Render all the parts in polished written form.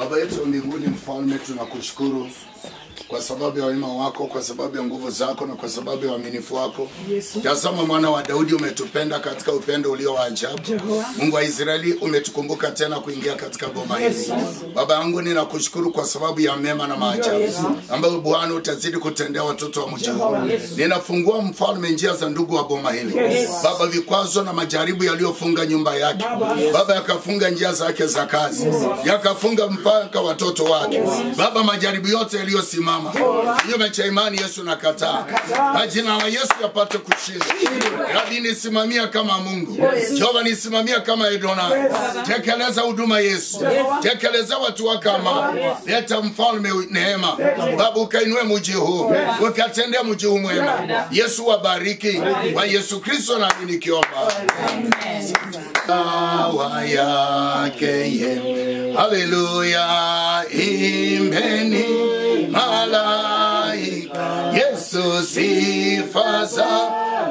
Baba yetu mbinguni, mfalme, tunakushukuru kwa sababu ya wema wako, kwa sababu ya nguvu zako na kwa sababu ya uaminifu wako. Tazama mwana wa Daudi, umetupenda katika upendo ulio wa ajabu. Mungu wa Israeli, umetukumbuka tena kuingia katika boma hili. Baba yangu, ninakushukuru kwa sababu ya mema na maajabu ambayo Bwana utazidi kutendea watoto wa mji huu. Ninafungua mfalme njia za ndugu wa boma hili. Baba, vikwazo na majaribu yaliyofunga nyumba yake, Baba, yakafunga njia zake za kazi, yakafunga mpaka watoto wake. Baba, majaribu yote yaliyosimama kinyume cha imani, Yesu nakataa. Na jina la Yesu yapate kushinda. Rabi, nisimamia kama Mungu. Jehova, nisimamia kama Adonai. Tekeleza huduma Yesu. Tekeleza watu wako kama. Leta mfalme neema. Baba, ukainue mji huu. Ukatendea mji huu mwema. Yesu wabariki. Kwa Yesu Kristo na nikiomba. Dawa yake haleluya, imbeni malaika. Yesu sifa za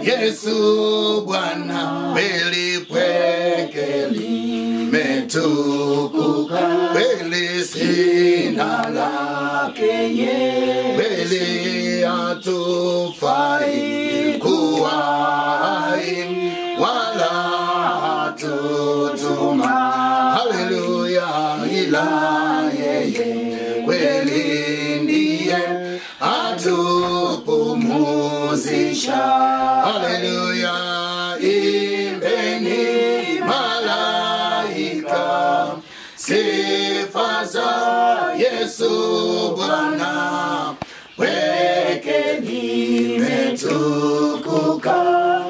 Yesu Bwana, kweli pweke limetukuka, kweli sina lake kweli hatufai kuwa hai wala hatutuma. Haleluya, ila yeye kweli ndiye atupumuzisha. Haleluya, imbeni malaika, sifa za Yesu Bwana, pweke limetukuka,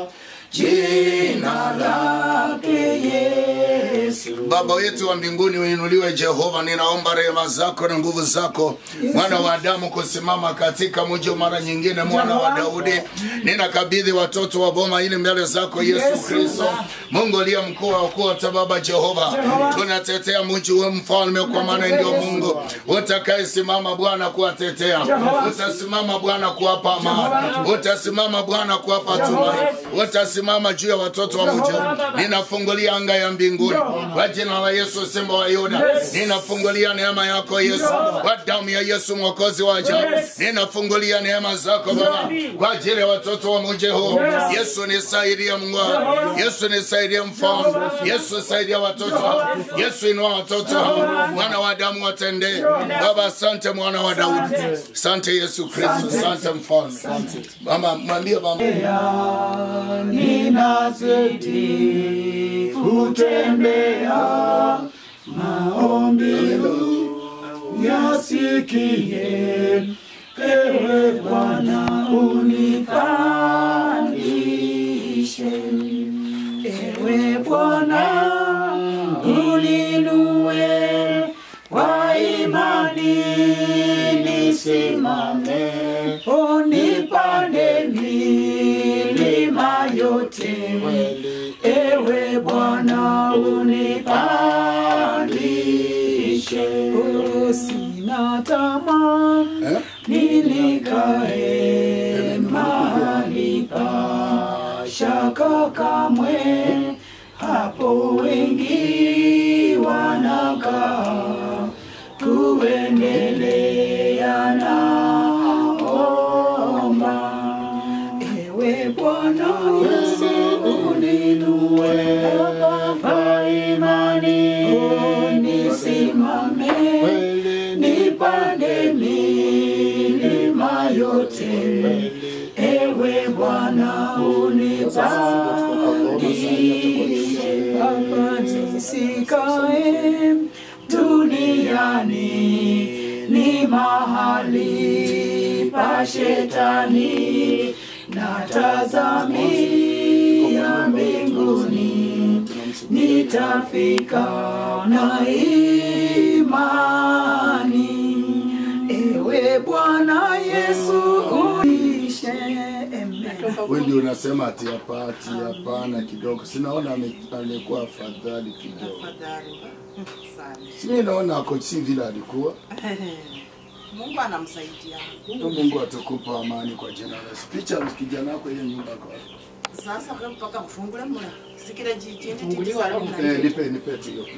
jina lake Yesu. Baba wetu wa mbinguni, uinuliwe Jehova. Ninaomba rehema zako na nguvu zako, mwana wa Adamu, kusimama katika mji mara nyingine. Mwana wa Daudi, ninakabidhi watoto wa boma ili mbele zako Yesu Kristo, Mungu aliye mkuu wa wote. Baba Jehova, tunatetea mji huu mfalme, kwa maana ndio Mungu utakayesimama Bwana kuwatetea. Utasimama Bwana kuwapa amani, utasimama Bwana kuwapa tumaini, utasimama juu ya watoto wa mji. Ninafungulia anga ya mbinguni kwa jina la Yesu, Simba wa Yuda. Ninafungulia neema yako Yesu, kwa damu ya Yesu mwokozi wa ajabu. Ninafungulia neema zako Baba kwa ajili ya watoto wa mji huu. Yesu nisaidie Mungu, Yesu nisaidie mfalme, Yesu saidia watoto, Yesu inua watoto, mwana wa Adamu watende. Baba asante, mwana wa Daudi, asante Yesu Kristo, asante mfalme. Mama mwambie Baba, ninazidi kutembea, maombi yasikie, ewe Bwana unipandishe, ewe Bwana uninue, kwa imani nisimame, unipande milima yote, ewe Bwana unipandishe. Sina tamaa nilikae mahali pa shaka kamwe, hapo wengi wanakaa kuendelea naomba, ewe Bwana Yesu uninue, kwa imani nisimame, nipande milima yote, ewe Bwana unipandishe. Hapa nisikae duniani, ni mahali pa shetani, natazamia mbinguni, nitafika na imani, ewe Bwana Yesu unishe. Wewe ndio unasema ati hapana kidogo. Sinaona amekuwa afadhali kidogo. Afadhali sana. Simi naona ako si vile alikuwa. Mungu anamsaidia. Mungu atakupa amani kwa jina la Yesu. Picha kijana wako ile nyumba kwa. Sasa kwa mpaka mfungule mula. Sikira jijini nipe hiyo.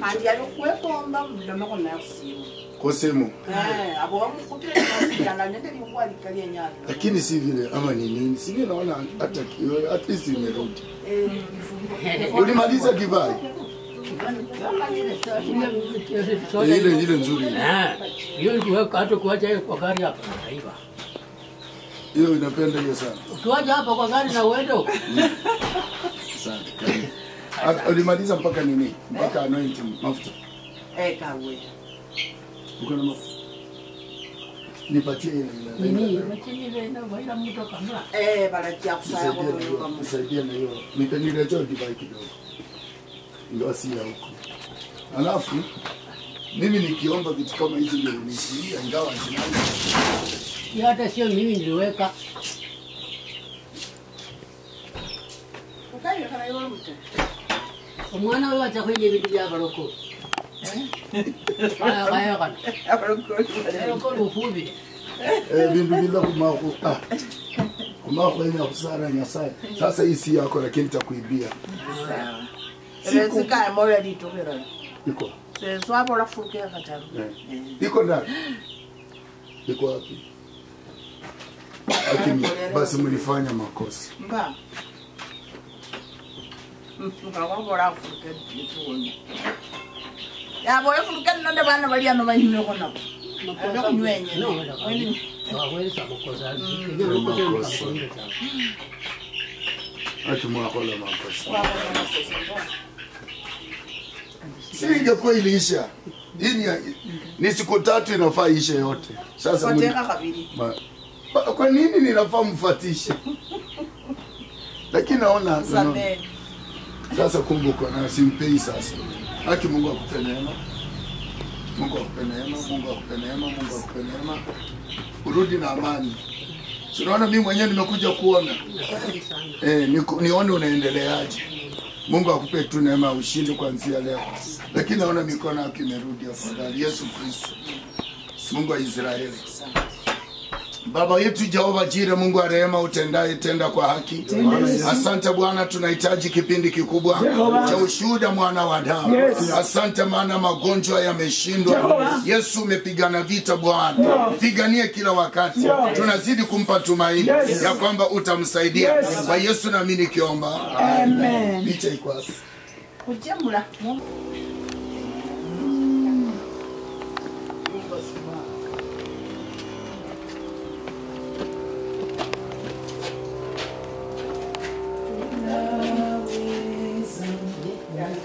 Andi alikuwepo mba mdomo kwa nafsi. Kwa simu. Abo wamkupira na nende Mungu alikalia nyanya. Lakini si vile ama ni nini? Si vile naona hata kio at least imerudi. Ulimaliza kivai? Ile nzuri. Hiyo ndio hata kuacha kwa gari hapa naiba. Hiyo inapenda hiyo sana. Ukiwacha hapa kwa gari na uende huko. Asante. Ulimaliza mpaka nini? Mpaka anointing mafuta. Kawe. Uko na mafuta? Nipatie ile. Nini? Lakini ile ndio baada mtu kamera. Barakia kusaya kwa Mungu. Msaidia na hiyo. Nipeniletea kivai kidogo. Ndio si ya huko. Alafu mimi nikiomba vitu kama hizi ndio unisikia ingawa zinani. Hata sio mimi niliweka. Ukayo kana yoro mtu. Mwana wewe acha kwenye vitu vya baroko. Haya kana. Baroko ufubi. Bindu bila kumako. Kumako ina kusara Nyasaye. Sasa hii si yako lakini nitakuibia. Sika moyo alitokera. Iko. Sasa hapo la fukia kataru. Iko ndani. Iko wapi? Lakini basi mlifanya makosa. Mba. Mkawango la fukia tuone. Ya boye fukia nende bana bali ano banyine kona. Ndio kunywenye. Wewe sasa makosa. Ati mwakola makosa. Singekuwa iliisha. Hii ni siku 3 inafaa ishe yote. Sasa Wateka kabili. Kwa nini ninafaa mfuatishe? Lakini naona sasa kumbuka na simpei sasa. Haki Mungu akupe neema. Mungu akupe neema, Mungu akupe neema, Mungu akupe neema. Urudi na amani. Unaona mimi mwenyewe nimekuja kuona. Nione unaendeleaje. Mungu akupe tu neema ushindi kuanzia leo. Lakini naona mikono yako imerudi afadhali. Yesu Kristo. Mungu wa Israeli. Baba yetu Jehova Jire, Mungu wa rehema, utendaye tenda kwa haki. Asante Bwana, tunahitaji kipindi kikubwa cha ushuhuda mwana wa damu. Asante maana magonjwa yameshindwa. Yesu umepigana vita Bwana. Piganie kila wakati. Tunazidi kumpa tumaini ya kwamba utamsaidia. Kwa Yesu na mimi nikiomba. Amen. Picha iko hapa. Kujamula.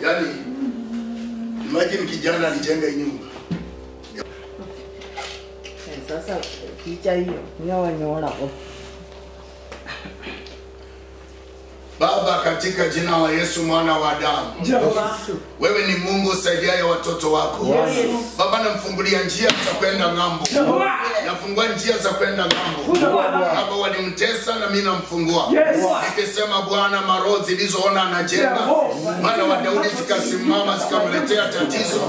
Yaani, imagine kijana alijenga nyumba. Sasa picha hiyo nyoona hapo. Baba, katika jina la Yesu mwana wa Adamu, wewe ni Mungu saidiaye watoto wako. Baba, namfungulia njia za kwenda ng'ambo. Nafungua njia za kwenda ng'ambo. Baba, walimtesa na mimi namfungua. Nikisema Bwana, maroho zilizoona anajenga, mwana wa Daudi zikasimama zikamletea tatizo.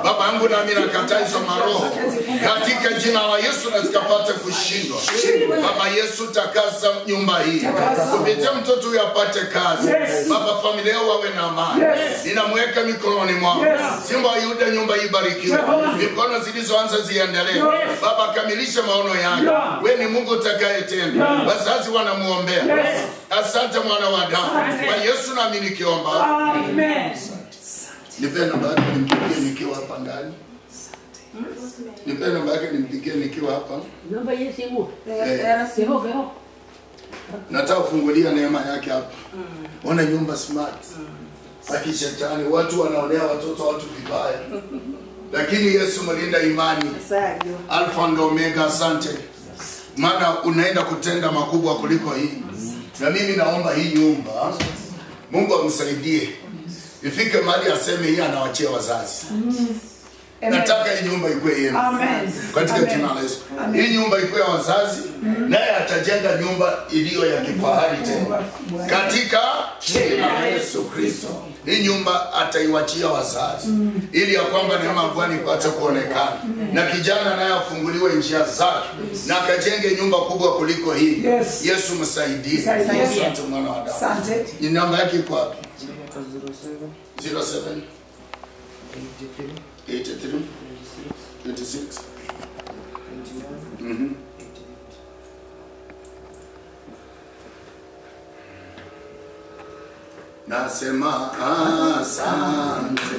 Baba yangu na mimi nakataa hizo maroho katika jina la Yesu na zikapate kushindwa. Baba Yesu, takasa nyumba hii. Kupitia mtoto huyu apate kazi. Baba, familia wawe na amani. Ninamweka mikononi mwako. Simba wa Yuda, nyumba ibarikiwe. Mikono zilizoanza ziendelee. Baba, kamilisha maono yake. Wewe ni Mungu utakayetenda. Wazazi wanamuombea. Asante mwana wa damu. Kwa Yesu na mimi nikiomba. Amen. Nipe namba yake nimpigie nikiwa hapa ndani. Nipe namba yake nimpigie nikiwa hapa. Namba ya simu. Sio. Nataka kufungulia neema yake hapa. Ona nyumba smart. Akishetani watu wanaonea watoto watu vibaya. Lakini Yesu mlinda imani. Alfa and Omega, asante. Maana unaenda kutenda makubwa kuliko hii. Na mimi naomba hii nyumba Mungu amsaidie. Ifike mahali aseme hii anawachia wazazi. Nataka hii nyumba ikuwe yenu. Katika jina la Yesu. Hii nyumba ikuwe ya wazazi, naye atajenga nyumba iliyo ya kifahari tena. Katika jina la Yesu Kristo. Hii nyumba ataiwachia wazazi ili ya kwamba neema ya Bwana ipate kuonekana. Na kijana naye afunguliwe njia zake na akajenge nyumba kubwa kuliko hii. Yesu msaidie. Asante mwana wa damu. Asante. Ni namba yake iko wapi? 07 83 83 26. Nasema asante.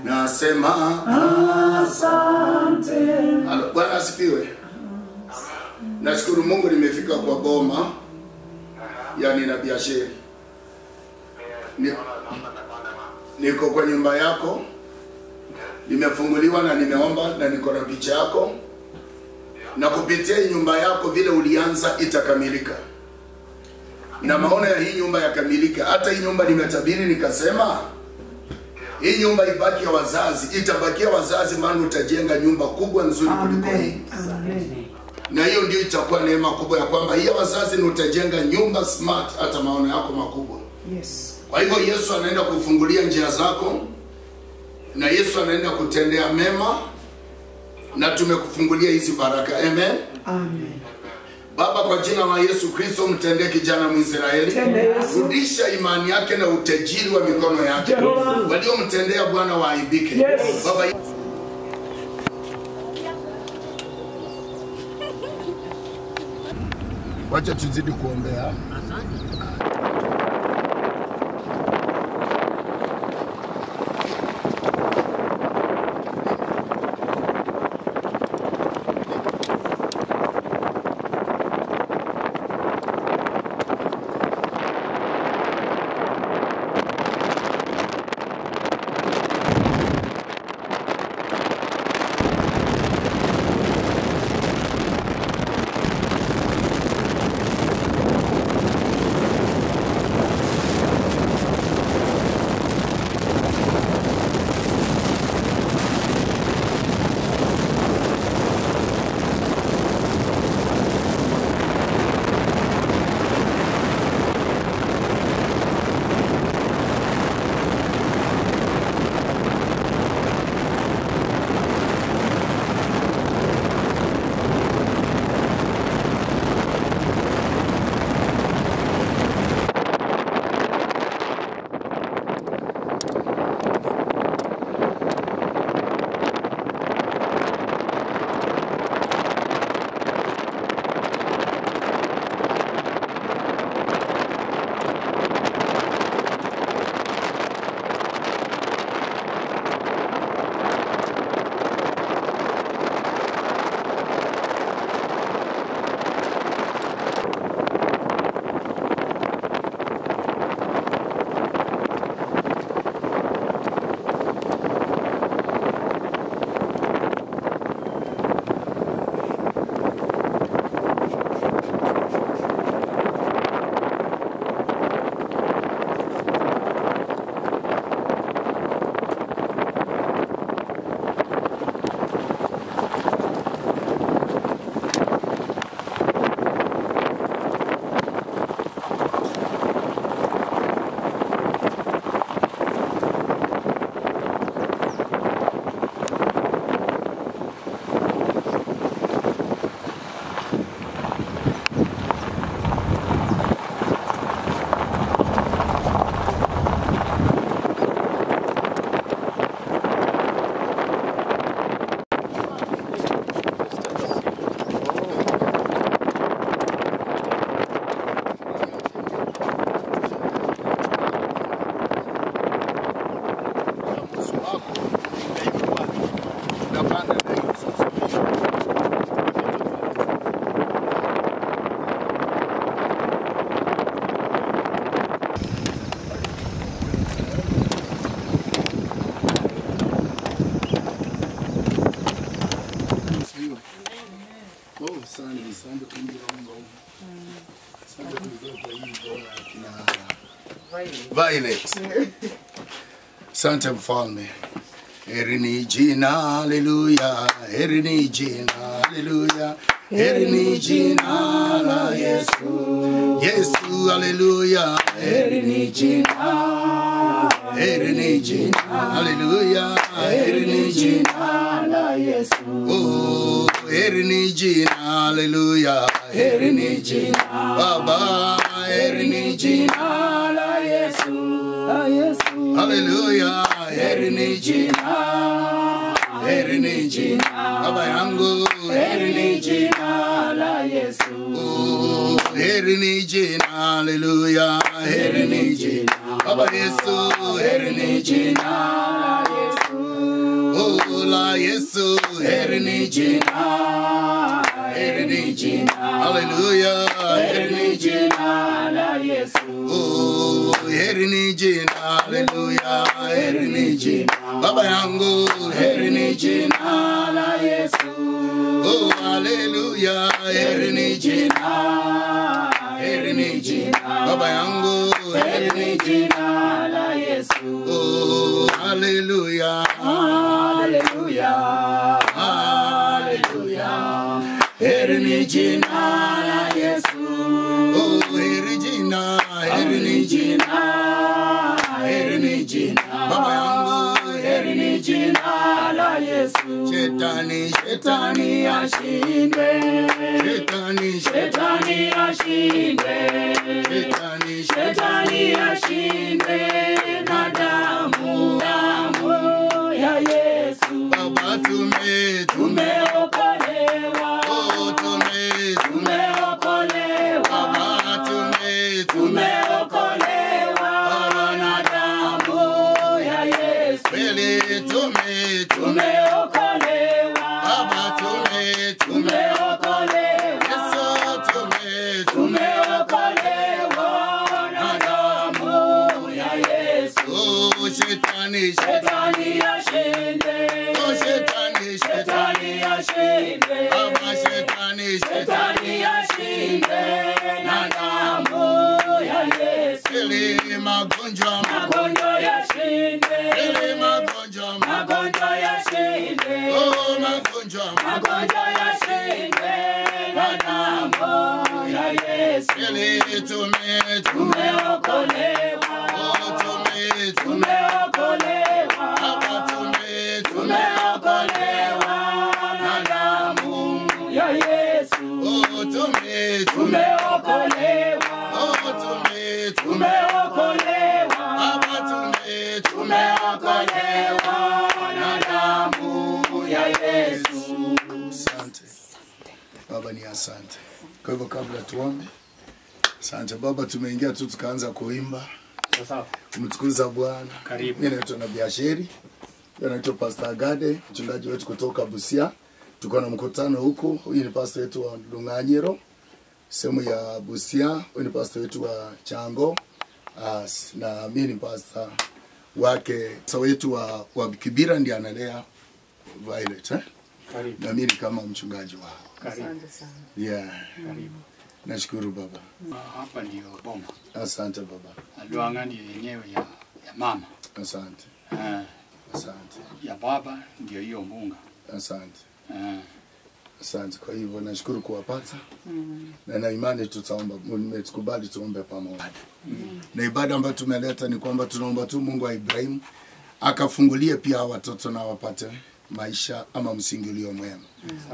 Nasema asante. Bwana asifiwe. Nashukuru Mungu nimefika kwa boma. Yani na biashara. Niko kwa nyumba yako. Nimefunguliwa na nimeomba na niko na picha yako. Na kupitia nyumba yako vile ulianza itakamilika. Na maono ya hii nyumba yakamilika. Hata hii nyumba nimetabiri nikasema hii nyumba ibaki ya wazazi, itabakia wazazi, maana utajenga nyumba kubwa nzuri kuliko hii. Na hiyo ndio itakuwa neema kubwa ya kwamba hii wazazi ni utajenga nyumba smart, hata maono yako makubwa. Yes. Kwa hivyo Yesu anaenda kufungulia njia zako, na Yesu anaenda kutendea mema, na tumekufungulia hizi baraka. Amen. Amen. Baba, kwa jina la Yesu Kristo, mtendee kijana Mwisraeli. Rudisha imani yake na utajiri wa mikono yake. Waliomtendea Bwana waaibike. Yes. Baba, wacha tuzidi kuombea. Violet. Sante mfalme. Heri ni jina, haleluya. Heri ni jina, haleluya. Heri ni jina la Yesu. Yesu, haleluya. Heri ni jina. Heri ni jina, haleluya. Heri ni jina la Yesu. Oh, heri ni jina, haleluya. Heri ni jina. Baba, heri ni jina la Yesu. Haleluya. Heri ni jina. heri ni jina. Baba yangu, heri ni jina la Yesu. Heri ni jina, haleluya. Heri ni jina, Baba Yesu. Heri ni jina la Yesu. Oh, la Yesu. Heri ni jina. Heri ni jina, haleluya. Heri ni jina la Yesu. Oh, heri ni jina, haleluya. Heri ni jina, Baba yangu. Heri ni jina la Yesu. Oh, haleluya. Heri ni jina. Heri ni jina, Baba yangu. Heri ni jina la Yesu. Oh, haleluya. Haleluya. Haleluya. Heri ni jina la Yesu. Oh, heri jina. Heri ni jina. Heri ni jina, Baba yangu. Heri ni jina la Yesu. Shetani, shetani ashindwe. Shetani, shetani ashindwe. Shetani, shetani ashindwe. Na damu, damu ya Yesu. Baba tumeokolewa. Oh, tumeokolewa. Baba tumeokolewa. Na damu ya Yesu. Kweli tumeokolewa. Baba tumeokolewa. Yesu tumeokolewa. Na damu ya Yesu. Oh, shetani, shetani ashinde. Oh, shetani, shetani ashinde. Baba shetani, shetani ashinde. Na damu ya Yesu. Kweli magonjwa yashinde. Kweli magonjwa yashinde. Oh, magonjwa yashinde. Na damu ya Yesu. Kweli tumeokolewa. Oh, tumeokolewa. Baba tumeokolewa. Na damu ya Yesu. Oh, tumeokolewa. Oh, tumeokolewa. Baba tumeokolewa. Na damu ya Yesu. Asante Baba, ni asante. Kwa hivyo kabla tuombe, asante Baba, tumeingia tu tukaanza kuimba. Tumtukuza Bwana. Karibu. Mimi naitwa Nabii Asheri. Mimi naitwa Pastor Agade, mchungaji wetu kutoka Busia. Tuko na mkutano huko. Huyu ni pastor wetu wa Lunganyiro, sehemu ya Busia. Huyu ni pastor wetu wa Chango. Na mimi ni pastor wake. Pastor wetu wa Kibira ndiye analea Violet, Karibu. na mimi kama mchungaji wao. Asante sana. Yeah. Karibu. Nashukuru Baba. Hapa ndio boma. Asante Baba. Aluanga ndio yenyewe ya mama. Asante. Asante. Ya baba ndio hiyo mbunga. Asante. Asante. Kwa hivyo nashukuru kuwapata. Na imani tutaomba, mmetukubali tuombe pamoja. Na ibada ambayo tumeleta ni kwamba tunaomba tu Mungu wa Ibrahim akafungulie pia watoto na wapate maisha ama msingi ulio mwema.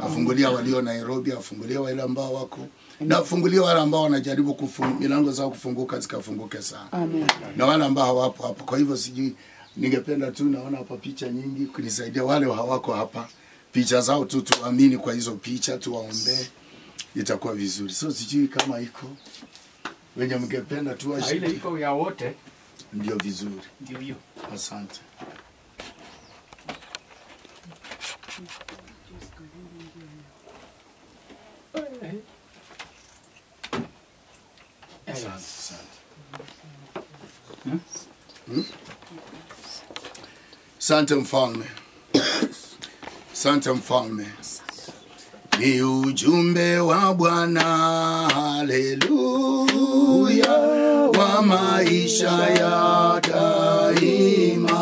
Afungulia walio Nairobi, afungulia wale ambao wako, na afungulia wale ambao wanajaribu milango zao kufunguka zikafunguke sana. Amen. Na wale ambao hawapo hapo. Kwa hivyo sijui, ningependa tu, naona hapa picha nyingi kunisaidia wale hawako hapa. Picha zao tu tuamini kwa hizo picha, tuwaombe, itakuwa vizuri. So sijui kama iko wenye mngependa tu Ile iko ya wote ndio vizuri. ndio hiyo. Asante. Asante mfalme. Asante mfalme. Ni ujumbe wa Bwana, haleluya, wa maisha ya daima.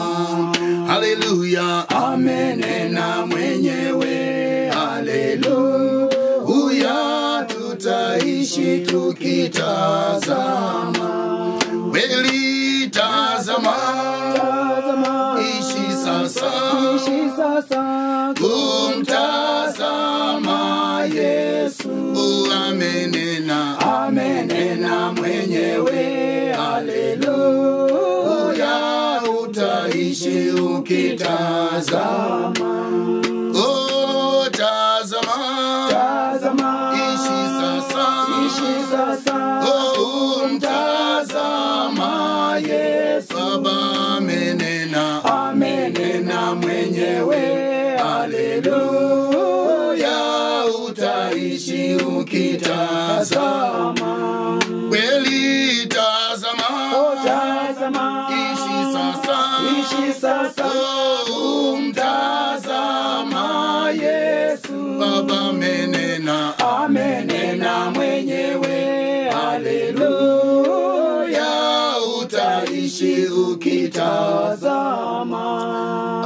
Haleluya, amenena mwenyewe. Haleluya, tutaishi tukitazama. Kweli tazama, ishi sasa, kumtazama Yesu. Amenena mwenyewe. Haleluya, utaishi ukitazama. tazama, ishi sasa, oh, mtazama Yesu. Baba amenena mwenyewe, haleluya, utaishi ukitazama. Kweli tazama, ishi sasa, oh, mtazama Yesu. Baba amenena mwenyewe, haleluya, utaishi ukitazama.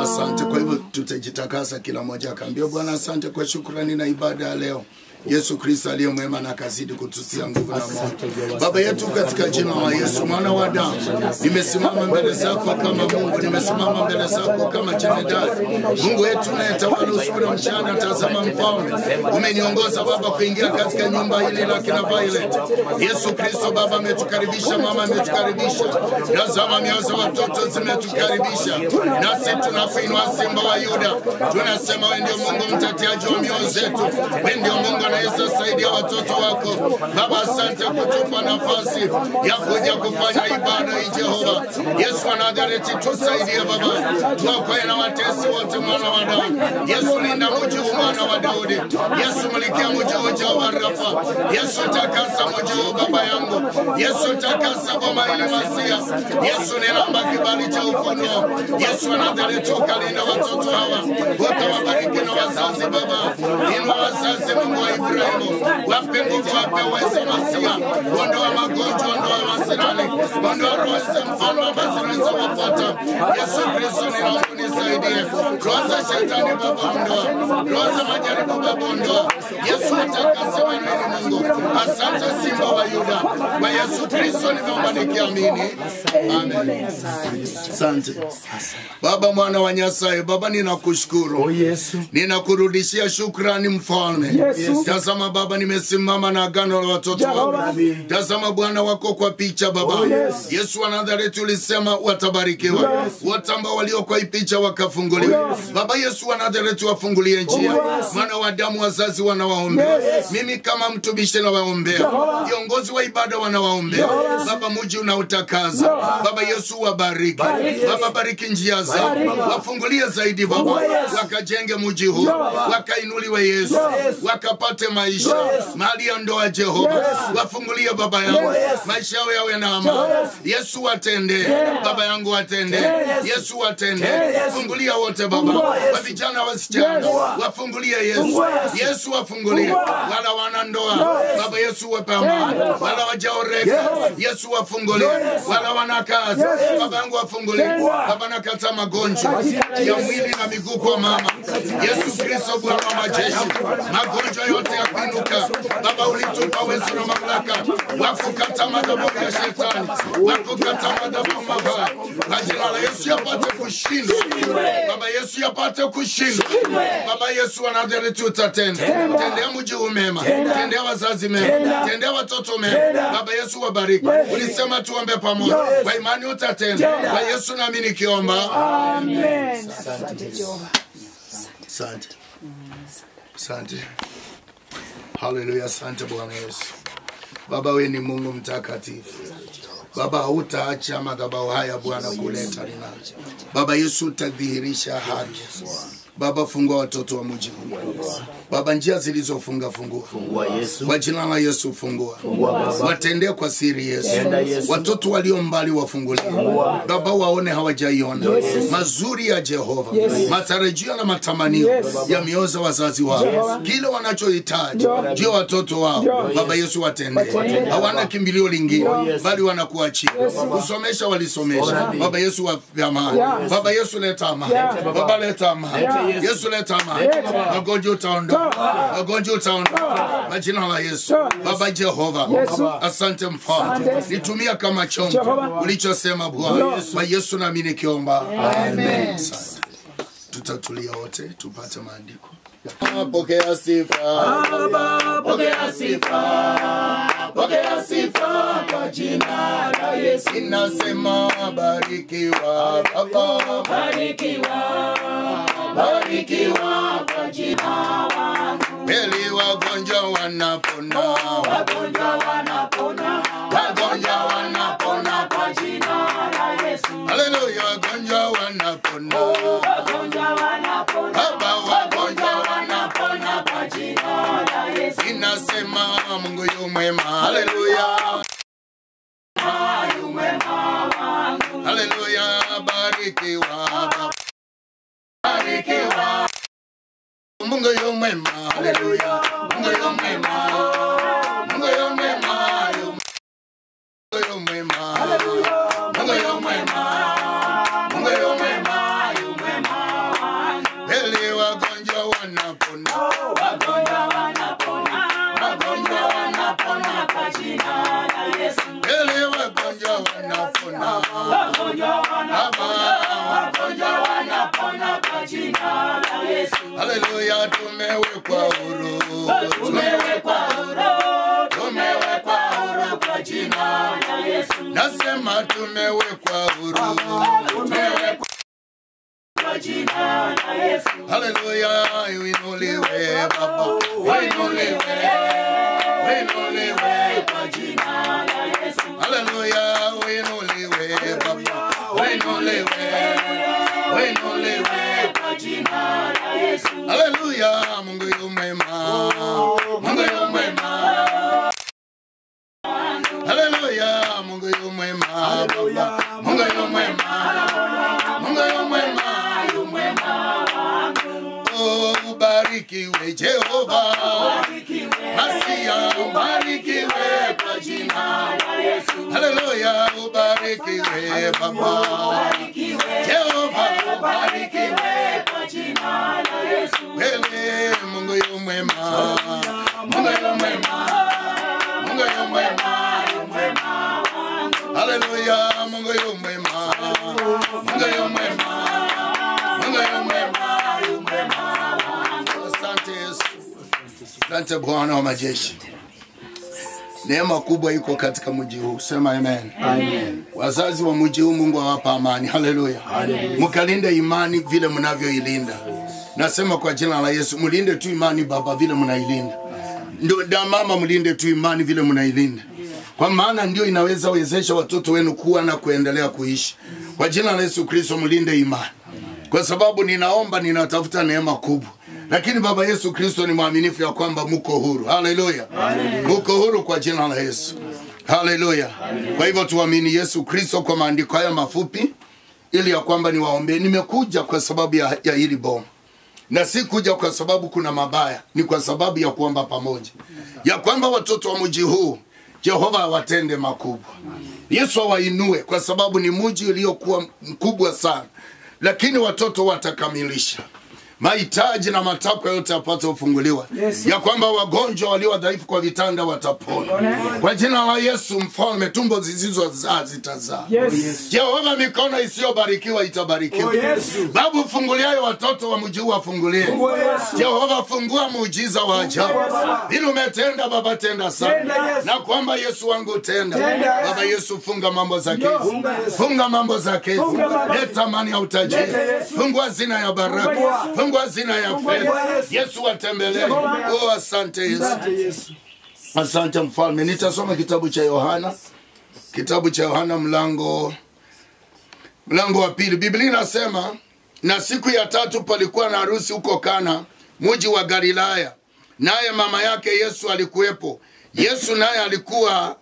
Asante. Kwa hivyo tutajitakasa, kila mmoja akaambia Bwana asante kwa shukrani na ibada ya leo. Yesu Kristo aliye mwema na kazidi kututia nguvu na moyo. Baba yetu katika jina la Yesu mwana wa Damu, nimesimama mbele zako kama Mungu, nimesimama mbele zako kama jemedari. Mungu wetu unayetawala usiku na mchana, tazama mfalme, umeniongoza Baba kuingia katika nyumba hili la kina Violet. Yesu Kristo Baba ametukaribisha, mama ametukaribisha. Tazama mioyo za watoto zimetukaribisha. Nasi tunakuinua Simba wa Yuda. Tunasema wewe ndio Mungu mteteaji wa mioyo zetu. Wewe ndio Mungu Yesu saidia watoto wako. Baba asante kutupa nafasi ya kuja kufanya ibada hii Jehova. Yesu wa Nazareti tusaidie Baba. Tuokoe na watesi wote mwana wa Daudi. Yesu linda mji huu mwana wa Daudi. Yesu mulikia mji huu Jehova Rafa. Yesu takasa mji huu Baba yangu. Yesu takasa boma ili Masia. Yesu ninaomba kibali cha ufunuo. Yesu wa Nazareti ukalinda watoto hawa. Utawabariki na wazazi Baba. Inua wazazi Mungu wa Ibrahimu, wape nguvu, wape uwezo Masia. Ondoa magonjwa, ondoa masirani, ondoa roho za mfano ambazo zinawapata. Yesu Kristo ninaomba unisaidie. Roho za shetani Baba ondoa, roho za majaribu Baba ondoa. Yesu atakase maneno Mungu. Asante Simba wa Yuda. Kwa Yesu Kristo ninaomba nikiamini. Amen. Asante. Baba mwana wa Nyasaye, Baba ninakushukuru. Ninakurudishia shukrani mfalme. Tazama Baba, nimesimama na agano la watoto wako. Tazama Bwana wako kwa picha Baba. Yesu wa Nazareti ulisema watabarikiwa wote ambao walio kwa picha wakafunguliwa. Baba Yesu wa Nazareti wafungulie njia. Mwana wa Damu wazazi wanawaombea. Mimi kama mtumishi nawaombea. Viongozi wa ibada wanawaombea. Baba mji unautakaza. Baba Yesu wabariki. Baba bariki njia zao. Wafungulie zaidi Baba. Wakajenge mji huu. Wakainuliwe Yesu. Wakapate maisha. Mali ya ndoa Jehova. Wafungulie Baba yangu. Maisha yao yawe na amani. Yesu watende. Baba yangu watende. Yesu watende. Fungulia wote Baba. Wa vijana wasichana. Wafungulie Yesu. Yesu wafungulie. Wala wana ndoa. Baba Yesu wape amani. Wala wajaoreka. Yesu wafungulie. Wala wana kazi. Baba yangu wafungulie. Baba nakata magonjwa ya mwili na miguu kwa mama. Yesu Kristo Bwana wa majeshi. Magonjwa yote ya kuinuka. Baba ulitupa uwezo na mamlaka. Wakukata madhabahu ya shetani. Wakukata madhabahu mabaya. Na jina la Yesu yapate kushindwa. Baba Yesu yapate kushindwa. Baba Yesu wa Nazareti utatenda. Tendea mji huu mema. Tendea wazazi mema. Tendea watoto mema. Baba Yesu wabariki. Ulisema tuombe pamoja. Kwa imani utatenda. Kwa Yesu nami nikiomba. Amen. Asante Jehova. Asante. Asante. Haleluya, asante Bwana Yesu. Baba wewe ni Mungu mtakatifu. Baba hutaacha madhabahu haya Bwana kuleta rinaji. Baba Yesu utadhihirisha haki. Baba fungua watoto wa mji huu. Baba njia zilizofunga fungua Yesu. Kwa jina la Yesu fungua. Watendee kwa siri Yesu. Watoto walio mbali wafungulie. Baba waone hawajaiona. Mazuri ya Jehova. Matarajio na matamanio ya mioyo za wazazi wao. Kile wanachohitaji juu watoto wao. Baba Yesu watendee. Hawana kimbilio lingine bali wanakuachia. Kusomesha walisomesha. Baba Yesu wape amani. Baba Yesu leta amani. Baba leta amani. Yesu leta amani. Magonjwa utaondoa. Magonjwa utaondoa. Kwa jina la Yesu. Baba Jehova. Asante mfalme. Nitumia kama chombo ulichosema Bwana. Kwa Yesu nami nikiomba. Amen. Tutatulia wote tupate maandiko. Pokea sifa. Pokea sifa. Pokea sifa kwa jina la Yesu. Ninasema barikiwa Baba. Barikiwa. Barikiwa kwa jina langu. Kweli wagonjwa wanapona. Wagonjwa wanapona. Wagonjwa wanapona kwa jina la Yesu. Haleluya, wagonjwa wanapona. Wagonjwa wanapona. Baba, wagonjwa wanapona kwa jina la Yesu. inasema Mungu yu mwema. Haleluya. Yu mwema wangu. Haleluya, barikiwa. Barikiwa. Mungu yu mwema. Haleluya. Mungu yu mwema. Mungu yu mwema. Mungu yu mwema. Mungu yu mwema. Mungu yu mwema. Yu mwema wangu. Kweli wagonjwa wanapona. Wagonjwa wanapona. Wagonjwa wanapona kwa jina la Yesu. Kweli wagonjwa wanapona. Wagonjwa wanapona. Wagonjwa wanapona kwa jina la Yesu. Haleluya, tumewekwa huru. Tumewekwa huru. Tumewekwa huru kwa jina la Yesu. Nasema tumewekwa huru. Tumewekwa kwa jina la Yesu. Haleluya, uinuliwe Baba. Uinuliwe. Uinuliwe kwa jina la Yesu. Haleluya, uinuliwe Baba. Uinuliwe. Uinuliwe kwa jina la Yesu. Haleluya, Mungu yu mwema. Mungu yu mwema. Haleluya, Mungu yu mwema. Baba. Mungu yu mwema. Mungu yu mwema. Yu mwema wangu. Oh, ubarikiwe Jehova. Ubarikiwe. Masia, Ubarikiwe kwa jina la Yesu. haleluya, ubarikiwe Baba. Ubarikiwe. Jehova, Ubarikiwe kwa jina la Yesu. wewe Mungu yu mwema. Mungu yu mwema. Mungu yu mwema. Yu mwema wangu. Haleluya, Mungu yu mwema. Mungu yu mwema. Mungu yu mwema. Yu mwema wangu. Asante Yesu. Asante Bwana wa majeshi. Neema kubwa iko katika mji huu. Sema amen. Amen. Wazazi wa mji huu Mungu awapa amani. Haleluya. Mkalinde imani vile mnavyoilinda. Nasema kwa jina la Yesu, mlinde tu imani Baba vile mnailinda. Ndio da mama, mlinde tu imani vile mnailinda. Kwa maana ndio inaweza wezesha watoto wenu kuwa na kuendelea kuishi. Kwa jina la Yesu Kristo mlinde imani. Kwa sababu ninaomba, ninatafuta neema kubwa. Lakini Baba Yesu Kristo ni mwaminifu ya kwamba mko huru. Haleluya. Mko huru kwa jina la Yesu. Haleluya. Kwa hivyo tuamini Yesu Kristo kwa maandiko haya mafupi ili ya kwamba niwaombe. Nimekuja kwa sababu ya hili bomu. Na si kuja kwa sababu kuna mabaya, ni kwa sababu ya kuomba pamoja. Ya kwamba watoto wa mji huu Jehova awatende makubwa. Yesu awainue kwa sababu ni mji uliokuwa mkubwa sana. Lakini watoto watakamilisha mahitaji na matakwa yote yapata ufunguliwa. Ya kwamba wagonjwa walio wadhaifu kwa vitanda watapona. Kwa jina la Yesu mfalme, tumbo zisizozaa zitazaa. Jehova, mikono isiyobarikiwa itabarikiwa. Babu, funguliayo watoto wa mji huu wafungulie. Jehova, fungua muujiza wa ajabu. Vile umetenda Baba, tenda sana. Na kwamba Yesu wangu tenda. Baba Yesu, funga mambo za kesi. Funga mambo za kesi. Leta amani ya utajiri. Fungua zina ya baraka. Fungua zina ya fedha. Yesu atembelee. Oh, asante Yesu. Asante mfalme. Nitasoma kitabu cha Yohana. Kitabu cha Yohana mlango wa 2. Biblia inasema, na siku ya 3 palikuwa na harusi huko Kana, mji wa Galilaya. Naye mama yake Yesu alikuwepo. Yesu naye alikuwa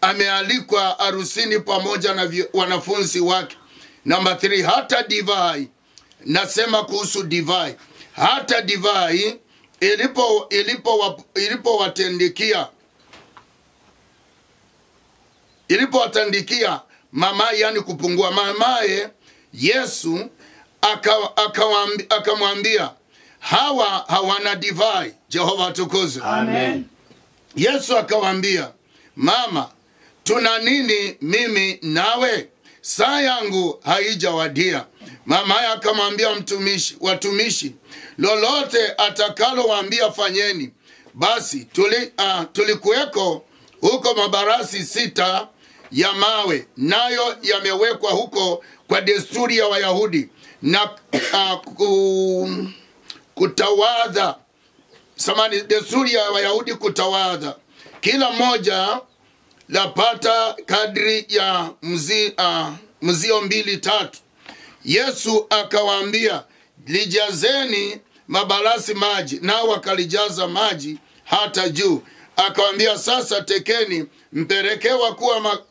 amealikwa harusini pamoja na wanafunzi wake. Namba 3, hata divai. Nasema kuhusu divai. Hata divai ilipowatandikia mama, yani kupungua mamaye Yesu akamwambia, hawa hawana divai. Jehova atukuzwe. Amen. Yesu akawaambia, mama, tuna nini mimi nawe? Saa yangu haijawadia. Mamaye akamwambia watumishi, lolote atakalowaambia fanyeni. Basi tulikuweko huko mabarasi 6 ya mawe, nayo yamewekwa huko kwa desturi ya Wayahudi, na kutawadha desturi ya Wayahudi kutawadha. Kila mmoja lapata kadri ya mzio 2-3. Yesu akawaambia, lijazeni mabalasi maji, nao wakalijaza maji hata juu. Akawaambia, sasa tekeni mpeleke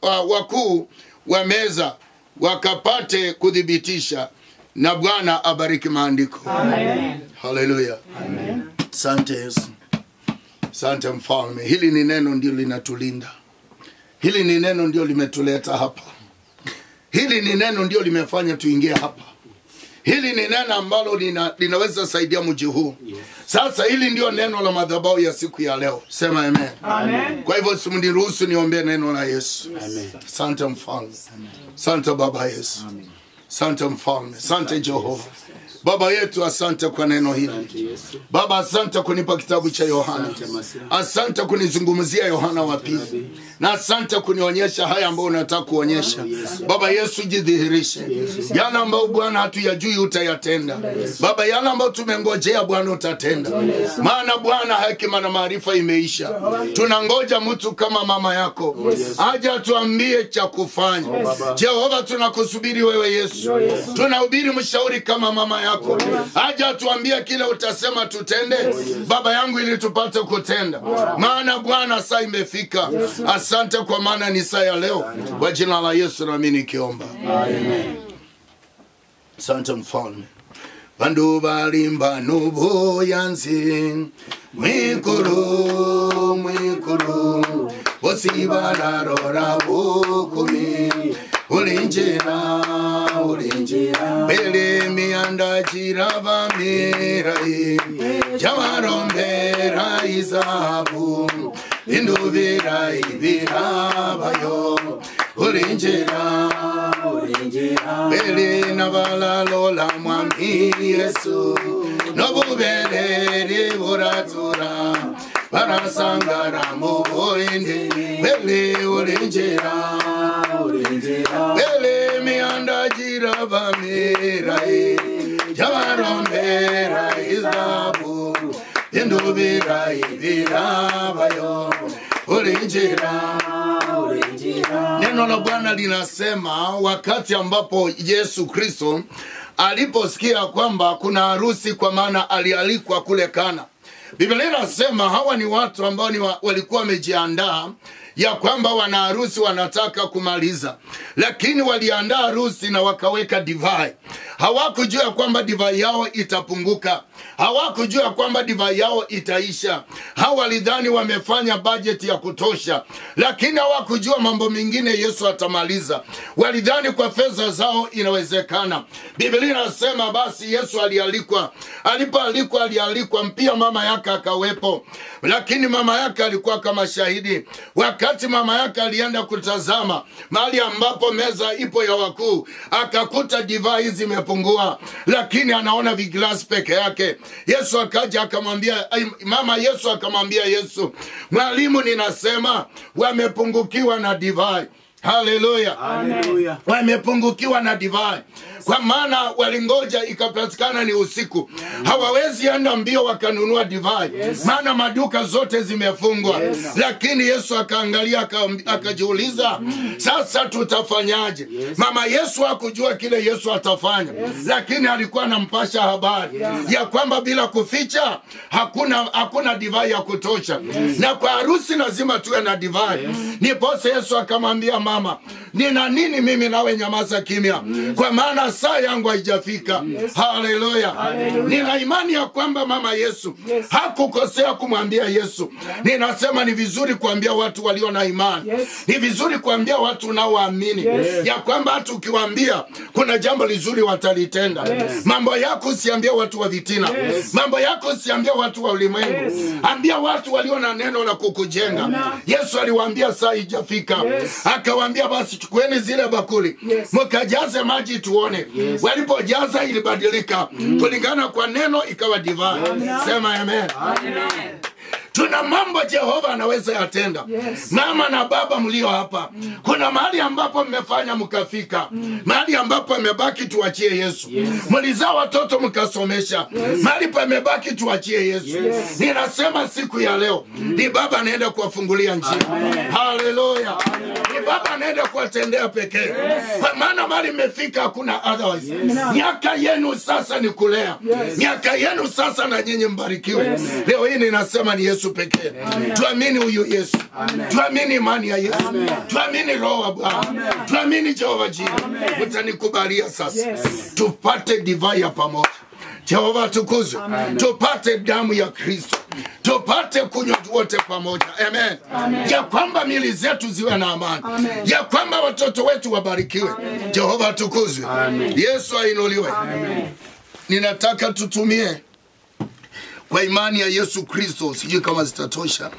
wakuu wa meza wakapate kudhibitisha. Na Bwana abariki maandiko. Amen. Haleluya. Amen. Asante Yesu. Asante Mfalme. Hili ni neno ndio linatulinda. Hili ni neno ndio limetuleta hapa. Hili ni neno ndio limefanya tuingie hapa. Hili ni neno ambalo linaweza saidia mji huu. Sasa hili ndio neno la madhabahu ya siku ya leo. Sema amen. Amen. Kwa hivyo simniruhusu niombe neno la Yesu. Amen. Asante Mfalme. Asante Baba Yesu. Asante Mfalme. Asante Jehova. Baba yetu, asante kwa neno hili. Baba, asante kunipa kitabu cha Yohana. Asante kunizungumzia Yohana wa pili. Na asante kunionyesha haya ambayo unataka kuonyesha. Baba Yesu, jidhihirishe. Yale ambayo Bwana hatuyajui utayatenda. Baba, yale ambayo tumengojea Bwana utatenda. Maana Bwana hekima na maarifa imeisha. Tunangoja mtu kama mama yako aje atuambie cha kufanya. Jehova, tunakusubiri wewe Yesu. Tunahubiri mshauri kama mama yako. Aja tuambia kile utasema tutende, Baba yangu, ili tupate kutenda. Maana Bwana saa imefika. Asante kwa maana ni saa ya leo. Kwa jina la Yesu nami nikiomba. Amen. Asante Mfalme. Bandu balimba nubo yanzi mwikuru bosibala rora bukumi ulinjira bele mianda jirava mirai jamarombera izabu induvira ibirabayo ulinjira bele navala lola mwami Yesu nobubeleri buratura barasangara muboinde bele ulinjira bele mianda jirava mirai jamarombera izabu induvira ibirabayo ulinjira. Neno la Bwana linasema wakati ambapo Yesu Kristo aliposikia kwamba kuna harusi, kwa maana alialikwa kule Kana. Biblia inasema hawa ni watu ambao walikuwa wamejiandaa ya kwamba wana harusi wanataka kumaliza, lakini waliandaa harusi na wakaweka divai. Hawakujua kwamba divai yao itapunguka. Hawakujua kwamba divai yao itaisha. Hawa walidhani wamefanya bajeti ya kutosha, lakini hawakujua mambo mengine Yesu atamaliza. Walidhani kwa fedha zao inawezekana. Biblia inasema basi Yesu alialikwa. Alipoalikwa alialikwa, pia mama yake akawepo, lakini mama yake alikuwa kama shahidi. Wakati mama yake alienda kutazama mahali ambapo meza ipo ya wakuu, akakuta divai zimepungua, lakini anaona viglasi peke yake. Yesu akaja akamwambia mama, Yesu akamwambia Yesu, mwalimu, ninasema wamepungukiwa na divai. Haleluya. Haleluya. Wamepungukiwa na divai. Kwa maana walingoja ikapatikana ni usiku. Hawawezi enda mbio wakanunua divai. Maana maduka zote zimefungwa. Lakini Yesu akaangalia akajiuliza, sasa tutafanyaje? Mama Yesu hakujua kile Yesu atafanya. Lakini alikuwa anampasha habari ya kwamba bila kuficha hakuna divai ya kutosha. Na kwa harusi lazima tuwe na divai. Niposa Yesu akamwambia mama, nina nini mimi nawe nyamaza kimya? Kwa maana saa yangu haijafika. Haleluya. Nina imani ya kwamba mama Yesu hakukosea kumwambia Yesu. Ninasema ni vizuri kuambia watu walio na imani. Ni vizuri kuambia watu unaoamini ya kwamba hata ukiwaambia kuna jambo lizuri watalitenda. Mambo yako usiambia watu wa vitina. Mambo yako usiambia watu wa ulimwengu. Ambia watu walio na neno la kukujenga. Yesu aliwaambia saa haijafika. Akawaambia basi chukueni zile bakuli, mkajaze maji tuone. Walipojaza ilibadilika kulingana kwa neno, ikawa divai. Sema amen. Amen. Kuna mambo Jehova anaweza yatenda. Mama na baba mlio hapa, kuna mahali ambapo mmefanya mkafika, mahali ambapo mmebaki tuachie Yesu. Mlizaa watoto mkasomesha, mahali pamebaki tuachie Yesu. Ninasema siku ya leo ni baba anaenda kuwafungulia njia. Haleluya. Ni baba anaenda kuwatendea pekee. Kwa maana mahali mmefika hakuna otherwise. Miaka yenu sasa ni kulea. Miaka yenu sasa na nyinyi mbarikiwe. Leo hii ninasema ni Yesu pekee. Tuamini huyu Yesu. Tuamini imani ya Yesu. Tuamini roho wa Bwana. Tuamini Jehova Jireh. Utanikubalia sasa. Tupate divai ya pamoja. Jehova tukuzwe. Tupate damu ya Kristo. Tupate kunywa wote pamoja. Amen. Ya kwamba mili zetu ziwe na amani. Ya kwamba watoto wetu wabarikiwe. Jehova tukuzwe. Yesu ainuliwe. Ninataka tutumie kwa imani ya Yesu Kristo, sijui kama zitatosha.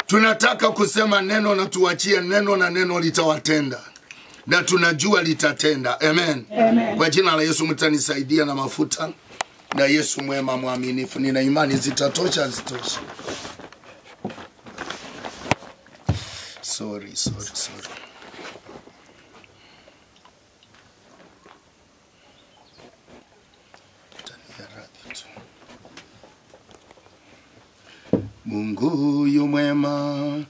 Tunataka kusema neno na tuachie neno, na neno litawatenda. Na tunajua litatenda. Amen. Kwa jina la Yesu mtanisaidia na mafuta. Na Yesu mwema mwaminifu. Nina imani zitatosha, zitosha. Sorry. Mungu yu mwema,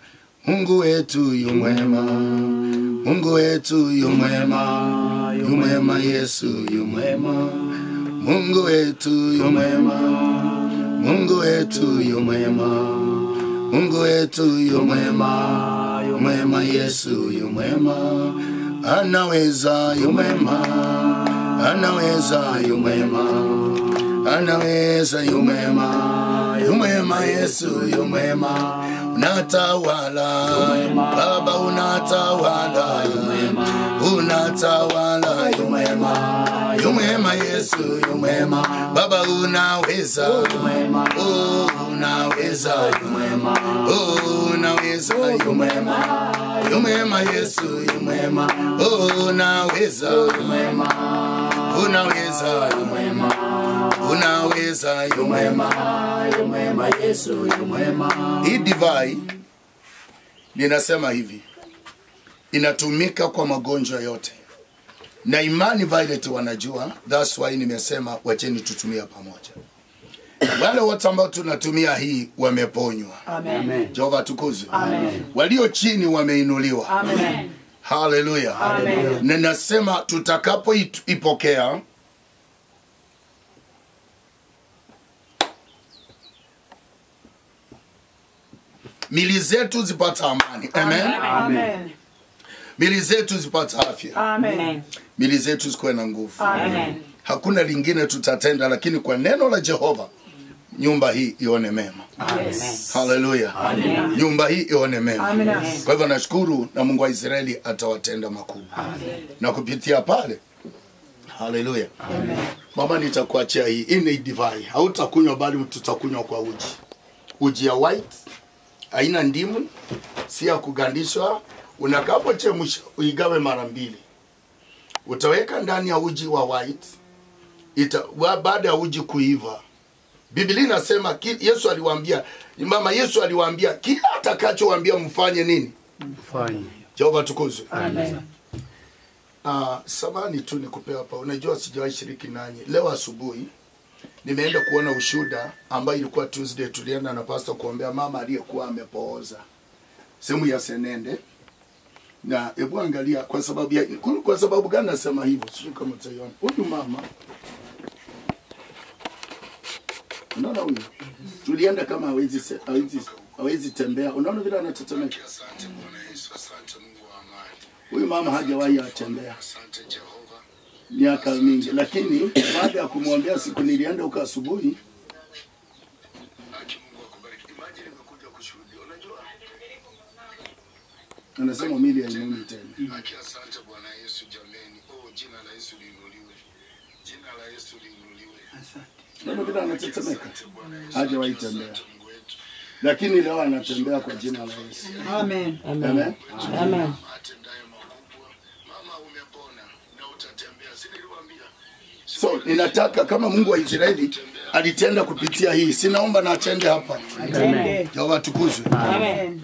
Mungu wetu yu mwema, Mungu wetu yu mwema, yu mwema Yesu yu mwema, Mungu wetu yu mwema, Mungu wetu yu mwema, Mungu wetu yu mwema, yu mwema Yesu yu mwema, anaweza yu mwema, anaweza yu mwema, anaweza yu mwema. Yumwema Yesu yumwema, unatawala Baba, unatawala unatawala yumwema, yumwema Yesu yumwema, Baba unaweza unaweza yumwema, unaweza yumwema, yumwema Yesu yumwema, unaweza yumwema, unaweza yumwema, unaweza yumwema, yumwema Yesu yumwema. Hii divai ninasema hivi, inatumika kwa magonjwa yote, na Imani Violet wanajua. That's why nimesema wacheni tutumia pamoja. Wale wote ambao tunatumia hii wameponywa. Amen. Jehova tukuzwe. Amen. Walio chini wameinuliwa. Amen. Hallelujah. Amen. Na nasema tutakapo ipokea, mili zetu zipata amani. Amen. Amen. Mili zetu zipata afya. Amen. Mili zetu zikuwe na nguvu. Amen. Hakuna lingine tutatenda, lakini kwa neno la Jehova nyumba hii ione mema. Amen. Hallelujah. Amen. Nyumba hii ione mema. Amen. Kwa hivyo nashukuru, na Mungu wa Israeli atawatenda makubwa. Amen. Na kupitia pale, hallelujah. Amen. Mama nitakuachia hii. Hii ni divai. Hautakunywa bali tutakunywa kwa uji. Uji ya white, haina ndimu, si ya kugandishwa. Unakapo chemsha uigawe mara 2. Utaweka ndani ya uji wa white. Baada ya uji kuiva, Biblia inasema Yesu aliwaambia, mama Yesu aliwaambia kila atakachowaambia mfanye nini? Mfanye. Jehova tukuzwe. Amen. Samani tu nikupewa hapa. Unajua sijawahi shiriki nanyi. Leo asubuhi nimeenda kuona ushuhuda ambayo ilikuwa Tuesday. Tulienda na pastor kuombea mama aliyekuwa amepooza sehemu ya Senende. Na hebu angalia kwa sababu gani nasema hivyo, sio kama utaiona. Huyu mama, unaona huyu? Tulienda kama hawezi tembea. Unaona vile anatetemeka. Asante Bwana Yesu, asante Mungu wa amani. Huyu mama hajawahi atembea. Asante Jehova. Miaka mingi, lakini baada ya kumwambia siku nilienda huko asubuhi, anasema mili ya imuni tena. Asante Bwana Yesu jameni. Jina la Yesu liinuliwe. Jina la Yesu liinuliwe. Asante. Ndio bila anatetemeka. Hajawahi tembea. Lakini leo anatembea kwa jina la Yesu. Amen. Amen. Amen. Atendaye makubwa. Mama umepona na utatembea. Si niliwaambia. So ninataka kama Mungu wa Israeli alitenda kupitia hii. Sinaomba na atende hapa. Amen. Jehova tukuzwe. Amen.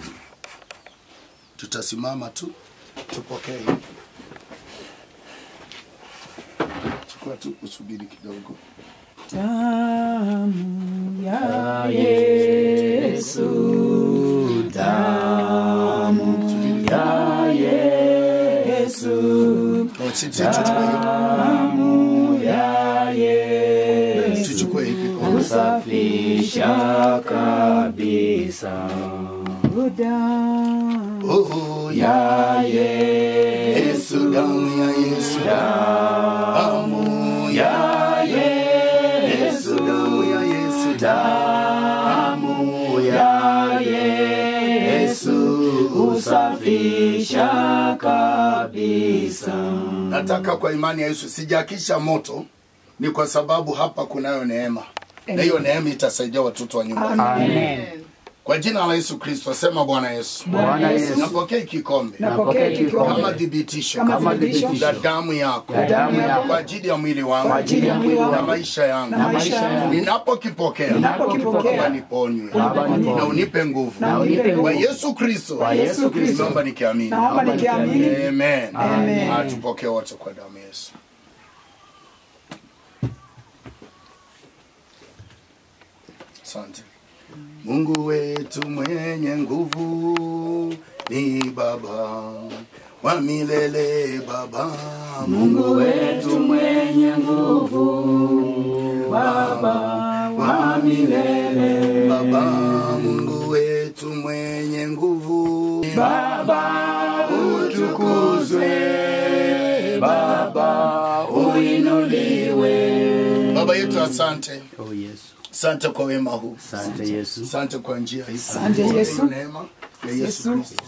Tutasimama tu tupokee. Chukua tu usubiri kidogo. Damu ya Yesu, damu ya Yesu, damu ya Yesu, tuchukue hiki kusafisha kabisa. Damu ya Yesu, damu ya Yesu, damu ya Yesu, damu ya Yesu, damu ya Yesu usafisha kabisa. Nataka kwa imani ya Yesu sijakisha moto, ni kwa sababu hapa kunayo neema. Na hiyo neema itasaidia watoto wa nyumba. Amen. Kwa jina la Yesu Kristo, sema Bwana Yesu. Bwana Yesu. Napokea kikombe. Napokea kikombe. Kama dhibitisho. Kama dhibitisho. La damu yako. La damu yako. Kwa ajili ya mwili wangu. Kwa ajili ya mwili wangu. Na maisha yangu. Na maisha yangu. Ninapokipokea. Ninapokipokea. Baba niponywe. Baba niponywe. Na unipe nguvu. Na unipe nguvu. Kwa Yesu Kristo. Kwa Yesu Kristo. Naomba nikiamini. Naomba nikiamini. Amen. Amen. Tupokee wote kwa damu ya Yesu. Asante. Mungu wetu mwenye nguvu ni Baba wa milele, Baba. Mungu wetu mwenye nguvu, Baba wa milele, Baba. Mungu wetu mwenye nguvu, Baba utukuzwe, Baba uinuliwe. Baba yetu, asante. Oh Yesu. Asante kwa wema huu. Asante Yesu. Asante kwa njia hii. Asante Yesu. Neema ya Yesu Kristo.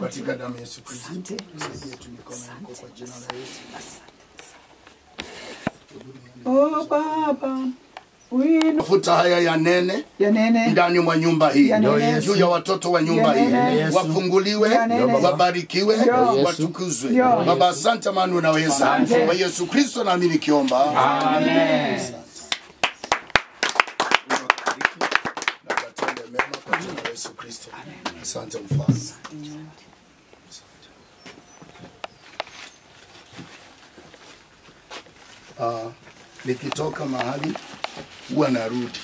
Katika damu ya Yesu Kristo. Saidia tu mikono yako kwa jina la Yesu. Oh Baba, Mafuta haya ya nene ndani mwa nyumba hii, juu ya watoto wa nyumba hii, wafunguliwe, wabarikiwe, watukuzwe. Baba, asante maana unaweza. Kwa Yesu Kristo naamini kiomba. Amen. Nakatende mema kwa jina la Yesu Kristo. Asante Mfalme. Nikitoka mahali huwa narudi.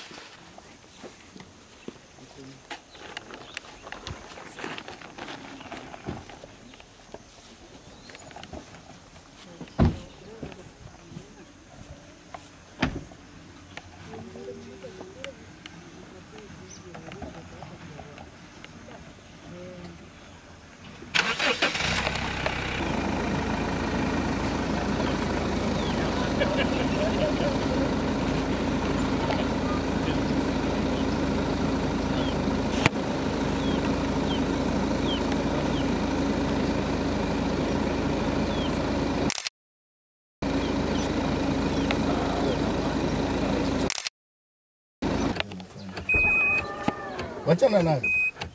Wachana nayo.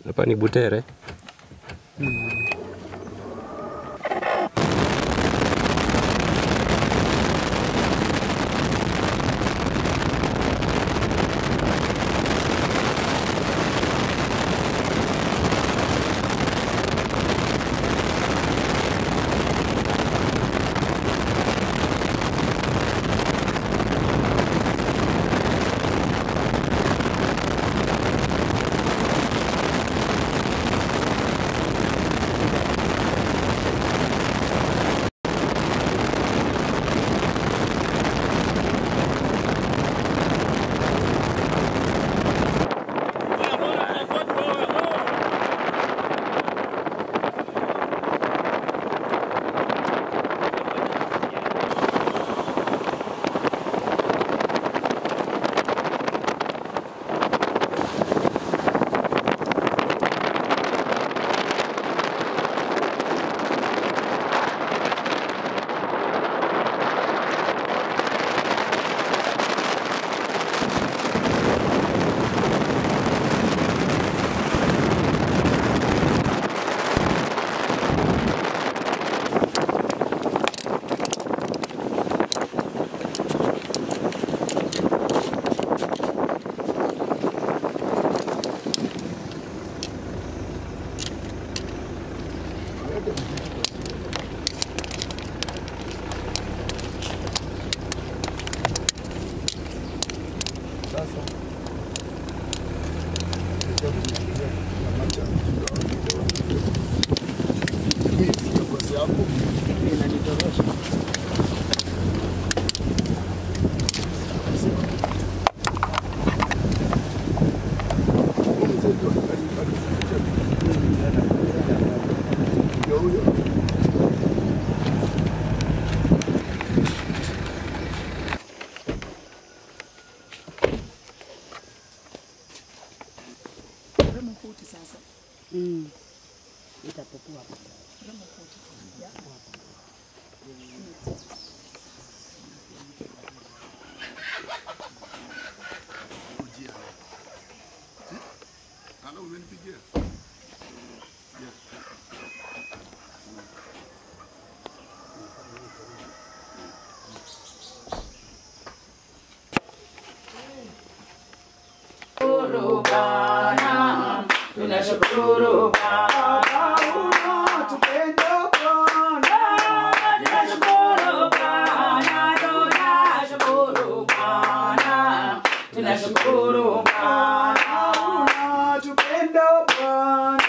Hapa ni Butere. Tunashukuru Bwana, tupendo Bwana, tunashukuru Bwana, tunashukuru Bwana, tunashukuru Bwana, tupendo Bwana,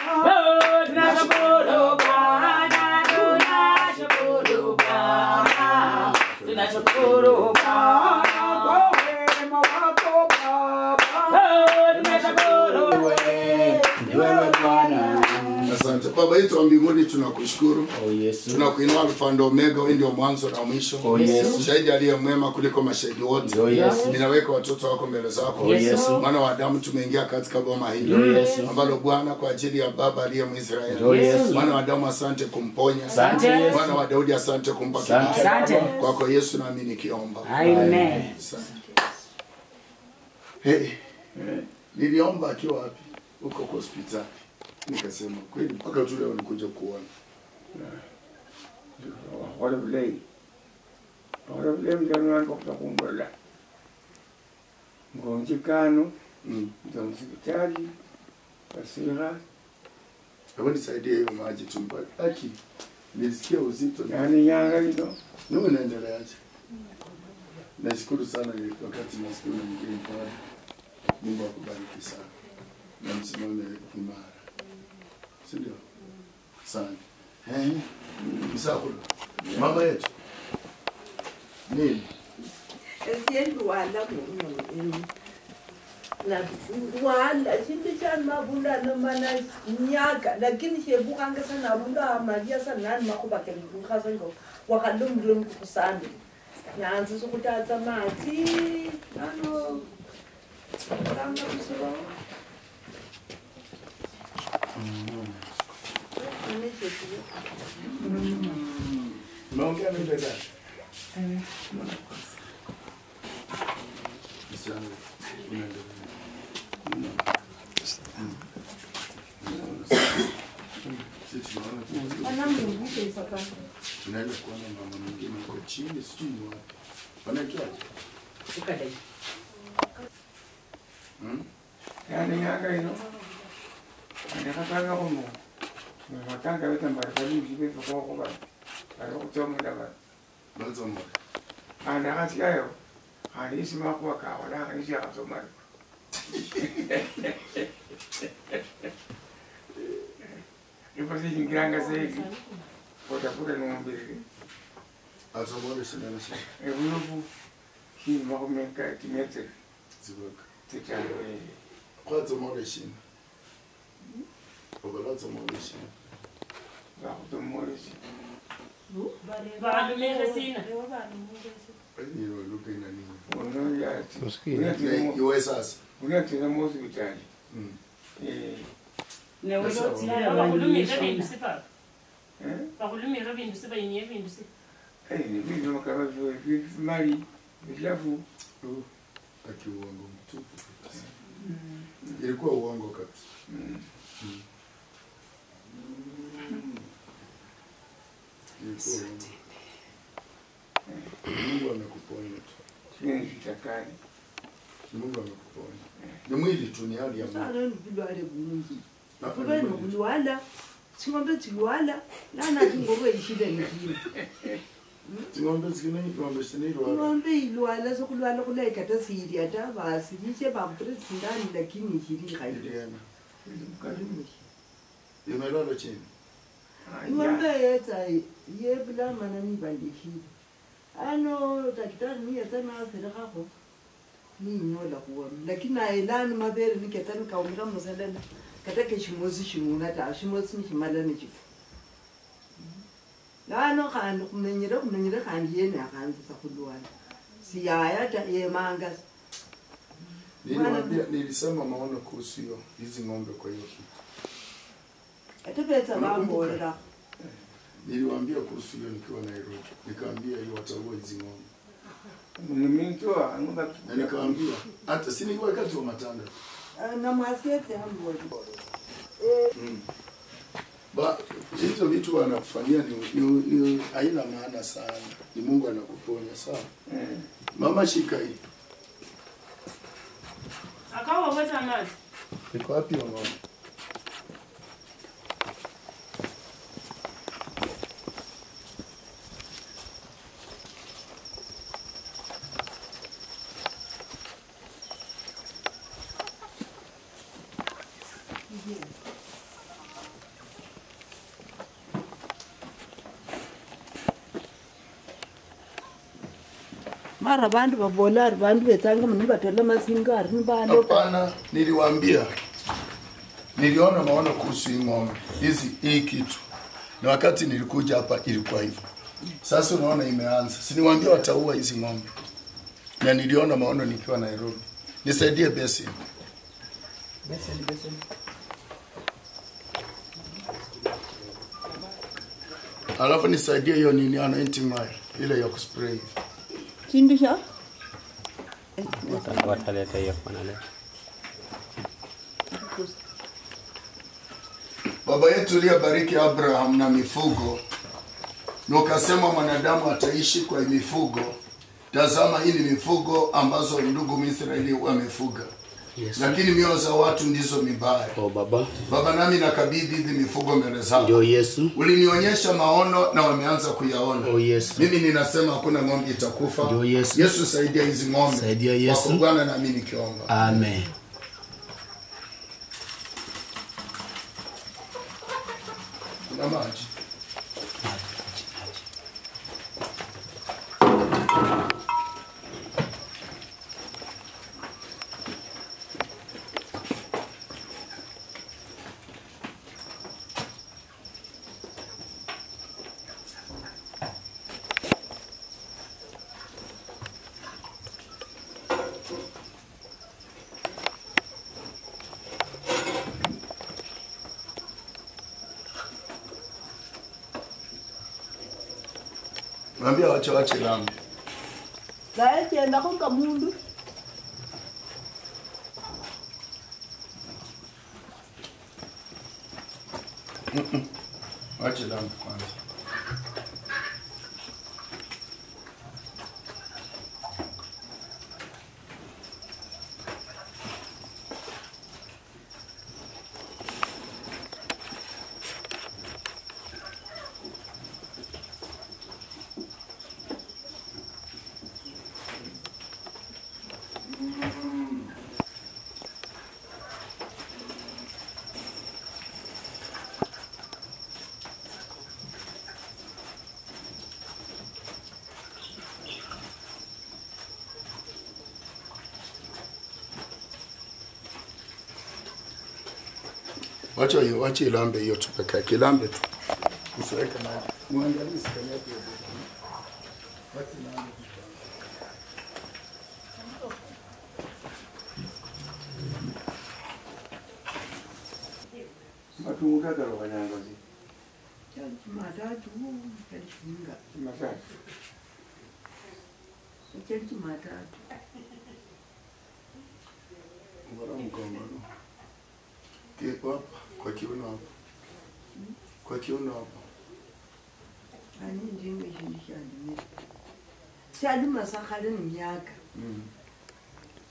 tunashukuru Bwana, tunashukuru Bwana, tunashukuru Bwana kwa wema wako Baba, tunashukuru Asante Baba yetu wa mbinguni, tunakushukuru. Tunakuinua Alfa na Omega, wewe ndio mwanzo na mwisho. Shahidi aliye mwema kuliko mashahidi wote. Ninaweka watoto wako mbele zako. Mwana wa Adamu, tumeingia katika boma hili ambalo Bwana kwa ajili ya baba aliye Mwisraeli. Mwana wa Adamu, asante kumponya. Mwana wa Daudi, asante kumpa kibali. Kwako Yesu nami nikiomba. Amen. Hey, niliomba akiwa wapi? Uko kwa hospitali. Nikasema kweli mpaka tu leo nikuja kuona. Wale vile mjani wangu kutakumbula. Ngonjikano, ndio hospitali, pasira. Hebu nisaidie hiyo maji tumpate. Aki, nilisikia uzito. Yani yanga hizo. Nini unaendeleaje? Nashukuru sana wakati nasikia mwingine pale. Mungu akubariki sana. Na msimame imara. Sindio? Sana. Msakulu. Mama yetu. Nini? Esiendu wala na wala chindi cha mabunda na mana nyaka lakini shebu kanga sana bunda maria sana makuba ke ngikhaza ngo wakalumdum kusandi nyanza sokuthatha mathi ano kanga kusoro Unaongea na dada? Tunaenda kuona mama mwingine huko chini, sijui ni wapi. Wanaitwaje? ukadai Yani yanga hizo. Anakatanga huko. Tunataka weta mbali jibe kwa kwa. Bado kutoa ndaba. Bazo mwa. Anakasikia yo. Alisi makwa ka wala alisi akasoma. Ipo sisi ngiranga sasa. Potapote nombele. Azobole sana sana. Ebunufu. Hii makomeka kimete. Ziboka. Tikalo Kwa zomole shina. Ogola zomole shina. Bakutomolesi. Bantu meresina. Nilo luka ina nini? Ono yati. Iwe sasa. Unatenda mu hospitali. ne ulotira Bakulumira bintu sipa. Bakulumira bintu sipa yinye bintu sipa. Ni vitu makaba mali bilafu. Aki uongo mtupu. Ilikuwa uongo kabisa. Ilikuwa uongo. Mungu amekuponya tu. Sini kitakani. Mungu amekuponya. Ni mwili tu, ni hali ya mwili. sana ndibale bungi kuba nokulwala singombe tilwala nana ngombe ishida ngini Ngombe zingine ngombe sinirwa. ngombe ilwala sokulwala kulaikata siri ata basi liche bampresindani lakini ishiri haile Iliana. kalimu Imelala chini. Iwambe yetsa yebula mana ni bandishile. Ano daktari ni yetsa na fere gago. Ni nyola kuwa. Lakini ailani mabere ni ketani kaumira musalana. Katake shimozi shimuna ta shimozi ni shimala ni chifu. Lano khandi kumenyere khandi yene akhanza kulwana. Siyaya ta yemanga. Nilisema maono kuhusu hizi ng'ombe kwa hiyo kitu. Atapeta bambolera. Niliwaambia kuhusu hiyo nikiwa Nairobi. Nikaambia hiyo wataua hizi ng'ombe. Nimeitoa ng'ombe. Na nikaambia hata si nilikuwa wakati wa matanga. Na mwasiete hambole. Ba hizo vitu wanakufanyia ni haina maana sana. Ni Mungu anakuponya sawa. Mama shika hii. Akawa wata mazi. Iko wapi mama? Mara bandu babola bandu betanga muni batola masinga ari balo. Hapana, niliwaambia. Niliona maono kuhusu hii ng'ombe. Hii kitu. Na wakati nilikuja hapa ilikuwa hivi. Sasa unaona imeanza. Si niwaambia wataua hizi ng'ombe. Na niliona maono nikiwa Nairobi. Nisaidie besi. Besi. Alafu nisaidie hiyo nini anointing oil ile ya kuspray. Chindisha? Wataleta hiyo kwa leo. Baba yetu uliyebariki Abraham na mifugo, na ukasema mwanadamu ataishi kwa mifugo. Tazama hii ni mifugo ambazo ndugu Mwisraeli wamefuga. Yes. Lakini mioyo za watu ndizo mibaya. Oh baba. Baba nami nakabidhi hizi mifugo mbele zako. Ndio Yesu. Ulinionyesha maono na wameanza kuyaona. Oh Yesu. Mimi ninasema hakuna ng'ombe itakufa. Ndio Yesu. Yesu saidia hizi ng'ombe. Saidia Yesu. Kwa Bwana na mimi nikiomba. Amen. Kuna maji. Mwambie wache lambe. Zae chenda kwa kamundu. Wache lambe kwanza. Wacha ilambe hiyo tu pekee yake, ilambe tu. Usiweke maji. Muangalie sikani yake. Wacha ilambe. Matungu kaka wa nyangozi. Matatu kalishinga. Matatu. Cheti matatu. Mbona mgongo? Kipo hapa kwa kiuno hapa. Kwa kiuno hapa. Ani ndinge shindishani. Chali masakhale nimyaka.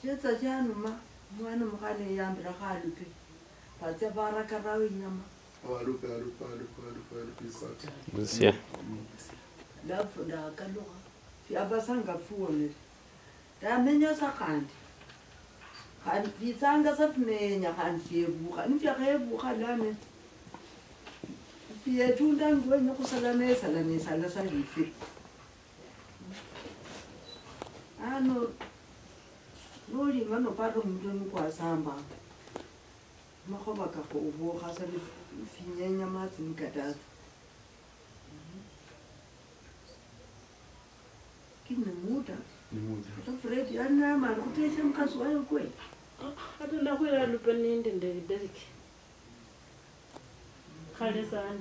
Chetsa chanuma mwana mukhale yambira khalupe. Patsa baraka rawi nyama. Alupe kwati. Busia. Lafu da kalugha. Fi abasanga fuone. Damenya sakhandi. Khandi fitsanga safumenya khandi yebuka. Nifya khebuka lame. Tunda ngwenye kusalanesa la sangifi. Ano noli ngano paro mndoni kwa samba. Makhoba ka go bo ga sa le finyenya matsi nkatata. Kini muda. Ni muda. Fred ana mali kutesha mkazi wayo kwe. Hata ndakwira lupeninde ndedeki. Khale sana.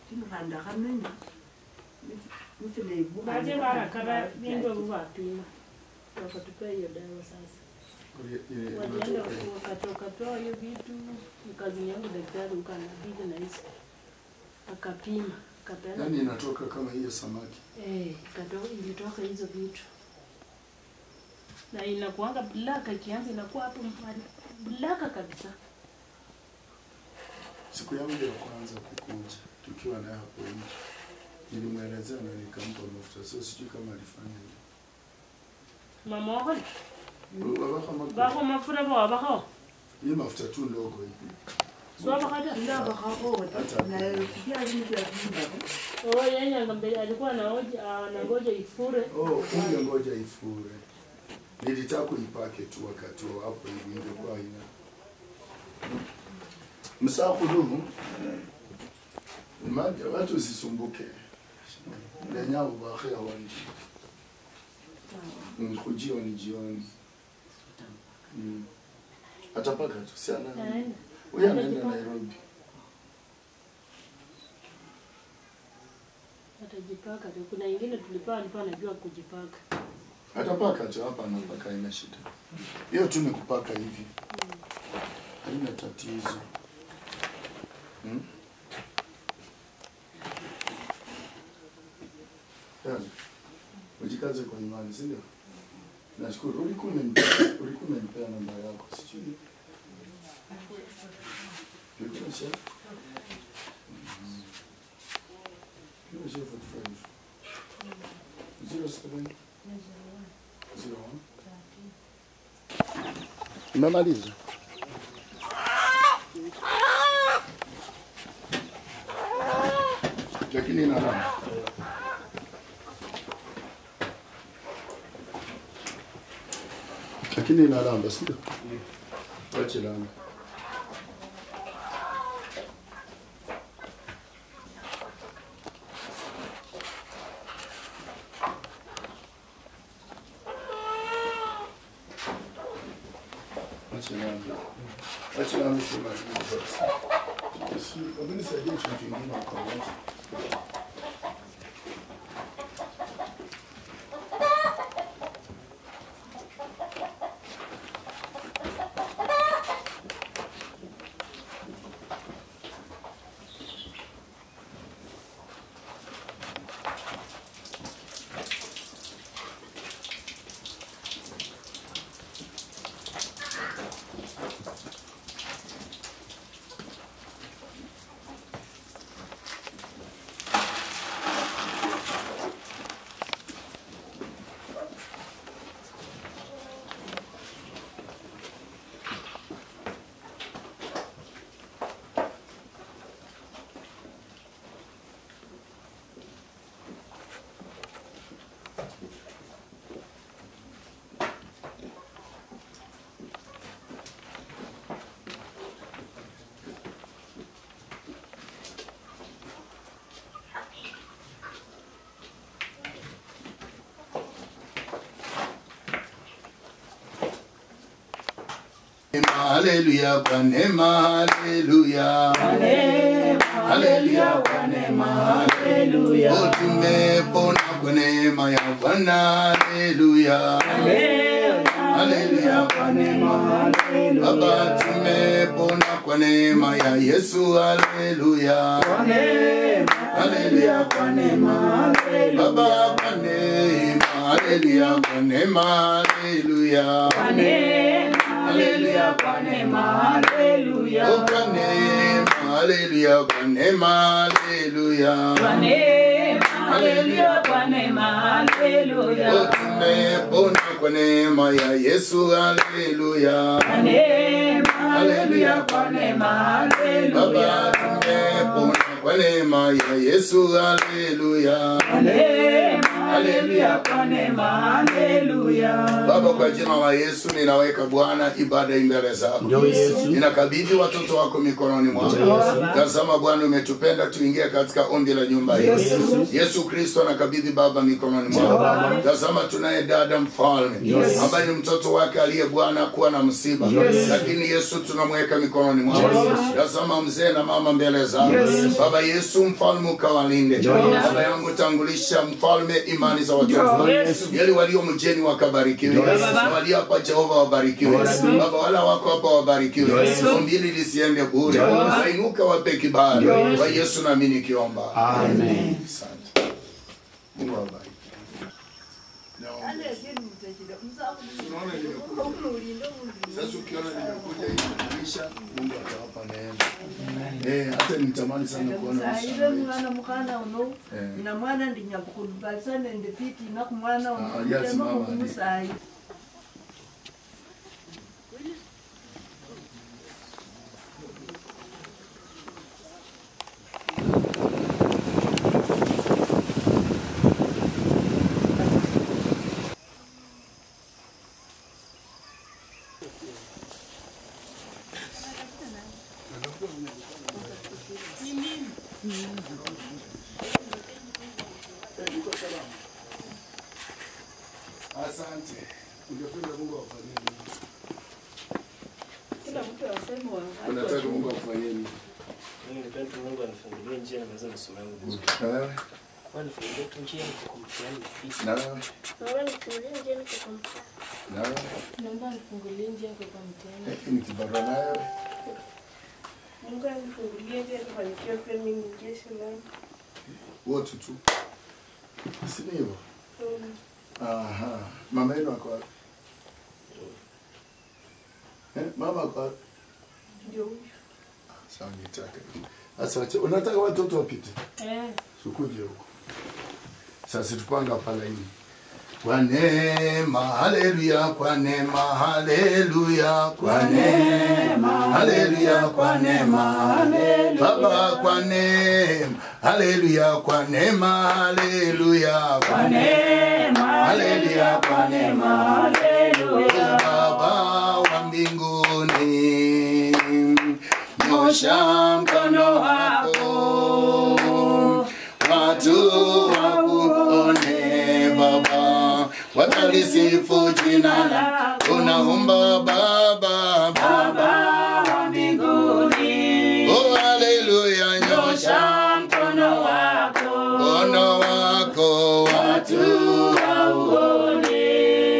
Tinhanda khamenya. Mfile ibuka. Baje barakara bingo bubapima. Wakatupa hiyo dawa sasa. Walienda wakatoa hiyo vitu, kazi yangu daktari ukanabidi na hizo. Akapima, akapeana. Yaani inatoka kama hiyo samaki. Ilitoka hizo vitu. Na inakuanga blaka ikianza inakuwa hapo mpani. Blaka kabisa. Siku yangu ya kwanza kukuja tukiwa naye hapo nje. Nilimwelezea na nikampa mafuta. Sio sijui kama alifanya hivyo. Mama wako? Bako mafuta bako. Hii mafuta tu ndogo hivi. Sio bako ndio bako na pia ni ya Oh, yeye ngambele alikuwa anangoja ifure. Kumbe ngoja ifure. Nilitaka kuipake tu wakati hapo hivi ingekuwa ina. Msakudumu. Maji watu usisumbuke. Ndanyabu bakhia wanji. Jioni jioni. Atapaka tu si ana. Huyu anaenda Nairobi. Atajipaka tu. Kuna nyingine alikuwa anajua kujipaka. Atapaka tu hapa anapaka ina shida. Hiyo tu ni kupaka hivi. Haina tatizo. Ujikaze kwa imani, si ndio? Nashukuru. Ulikuwa umenipea namba yako, sijui. Ulikuwa chef? Ulikuwa chef at French. 07 01 Umemaliza? Lakini ina namba. Lakini ina namba, sio? Wacha namba. Wacha namba sema hivi. Sisi kabisa saidia kitu kingine kwa moja. Hallelujah, kwa neema, hallelujah. Hallelujah, kwa neema, hallelujah. Tumepona kwa neema ya Bwana, hallelujah. Hallelujah, kwa neema, hallelujah. Baba, tumepona kwa neema ya Yesu, hallelujah. Hallelujah, kwa neema, hallelujah. Baba, kwa neema, hallelujah, kwa neema, hallelujah. Hallelujah, kwa neema, hallelujah. Oh, kwa neema, hallelujah, kwa neema, hallelujah. Kwa neema, hallelujah, kwa neema, hallelujah. Oh, tumepona kwa neema ya Yesu, hallelujah. Kwa neema, hallelujah, kwa neema, hallelujah. Baba, tumepona kwa neema ya Yesu, haleluya. Haleluya kwa neema, haleluya. Baba, kwa jina la Yesu ninaweka Bwana ibada mbele zako. Ninakabidhi watoto wako mikononi mwako. Tazama Bwana, umetupenda tuingie katika ombi la nyumba hii. Yesu Kristo nakabidhi Baba mikononi mwako. Tazama tunaye dada mfalme ambaye ni mtoto wake aliye Bwana kuwa na msiba. Lakini Yesu tunamweka mikononi mwako. Tazama mzee na mama mbele zako. Baba Yesu mfalme ukawalinde. Baba yangu tangulisha mfalme imani za watoto. Yale walio mjeni wakabarikiwe. Walio hapa Jehova wabarikiwe. Baba wala wako hapa wabarikiwe. Ombili lisiende bure. Wainuka wape kibali. Kwa Yesu nami nikiomba. Amen. Asante. Mungu awabariki. Sasa ukiona nimekuja hivi kuisha, Mungu atawapa neema. Hata nitamani sana kuona ile mwana mukana uno na mwana ndinyakukubaliza nende fiti na kumwana uno ndema kumusai. Asante. Ungependa Mungu afanyie nini? Kila mtu aseme wa. Unataka Mungu afanyie nini? Mimi nipende Mungu anifungulie njia naweza kusoma yangu. Na wewe? Kwa nifungulie tu njia kumtiani fisi. Na wewe? Naomba nifungulie njia nikakumpa. Na wewe? Naomba nifungulie njia kwa mtihani. Ni kibarua na wewe? Mungu anifungulie njia kufanikiwa kwa mimi jeshi langu. Wote tu. Si hivyo? Aha. Mama yenu ako wapi? Mama ako wapi? Ndio huyu. Sawa nitaka. Sasa unataka watoto wapite? Sukuje huko. Sasa tupanga pala hivi. Kwa neema, haleluya, kwa neema, haleluya, kwa neema, haleluya, kwa neema, haleluya. Baba kwa neema, haleluya, kwa neema, haleluya, kwa neema, haleluya, kwa neema, haleluya. Baba wa mbinguni, nyosha mkono wako, watu wakuone Baba, watalisifu jina lako. Unaomba Baba, Baba wa mbinguni, oh haleluya, nyosha mkono wako, watu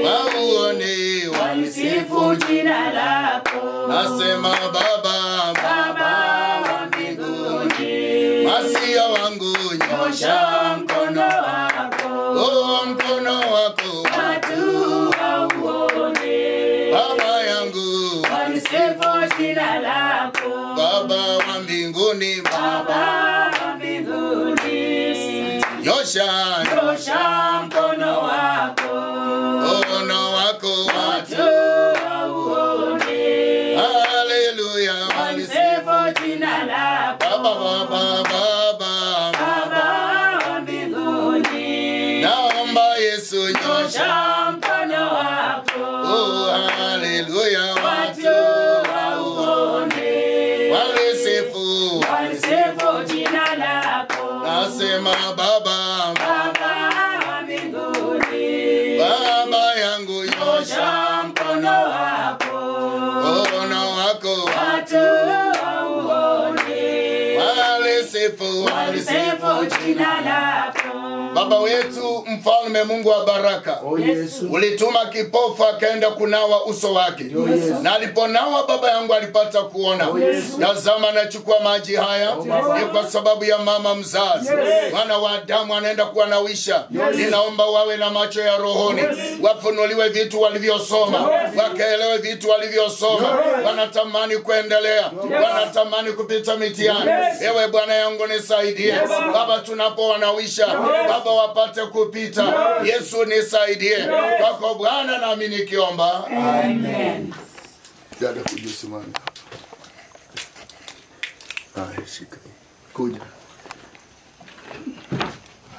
wauone, walisifu jina lako. Nasema Baba, Baba wa mbinguni, masia wangu, nyosha mkono wako, oh mkono wako, watu wauone. Baba yangu, walisifu jina lako. Baba wa mbinguni, Baba wa mbinguni, nyosha mkono wako, mkono wako, watu wauone. Haleluya, walisifu jina lako. Baba, Baba, Baba wa mbinguni, naomba Yesu, nyosha mkono wako, oh haleluya, watu wauone. Walisifu jina lako. Nasema Baba, Baba wa mbinguni, Baba yangu, nyosha mkono wako, watu wauone. Walisifu jina lako. Baba wetu mfalme, Mungu wa baraka, ulituma kipofu akaenda kunawa uso wake, na aliponawa Baba yangu alipata kuona. Tazama nachukua maji haya ni kwa sababu ya mama mzazi, mwana wa Adamu anaenda kuwanawisha. Ninaomba wawe na macho ya rohoni, wafunuliwe vitu walivyosoma, wakaelewe vitu walivyosoma. Wanatamani kuendelea, wanatamani kupita mitihani. Ewe Bwana yangu nisaidie Baba, tunapowanawisha Baba wapate kupita. Yesu nisaidie kwako Bwana, nami nikiomba amen. Dada kujisimama. Shika. Kuja.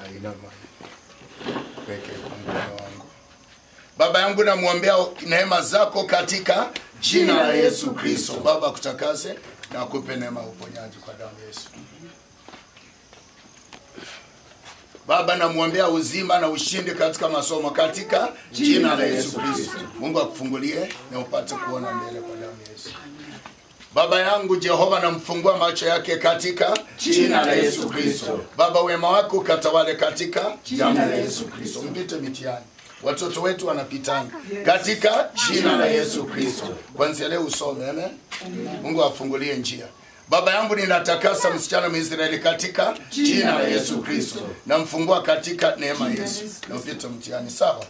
Haina maana. Weke kwa mkono wangu. Baba yangu namwombea neema zako katika jina la Yesu Kristo. Baba kutakase na akupe neema uponyaji kwa damu ya Yesu. Baba namwombea uzima na ushindi katika masomo katika jina la Yesu Kristo. Mungu akufungulie na upate kuona mbele kwa damu ya Yesu. Baba yangu Jehova namfungua macho yake katika jina la Yesu Kristo. Baba wema wako katawale katika jina la Yesu Kristo. Mpite mitihani. Watoto wetu wanapitana katika jina la Yesu Kristo. Kwanza leo usome, amen. Mungu afungulie njia. Baba yangu ninatakasa msichana Mwisraeli katika jina la Yesu Kristo. Namfungua katika neema ya Yesu. Na upite mtihani, sawa?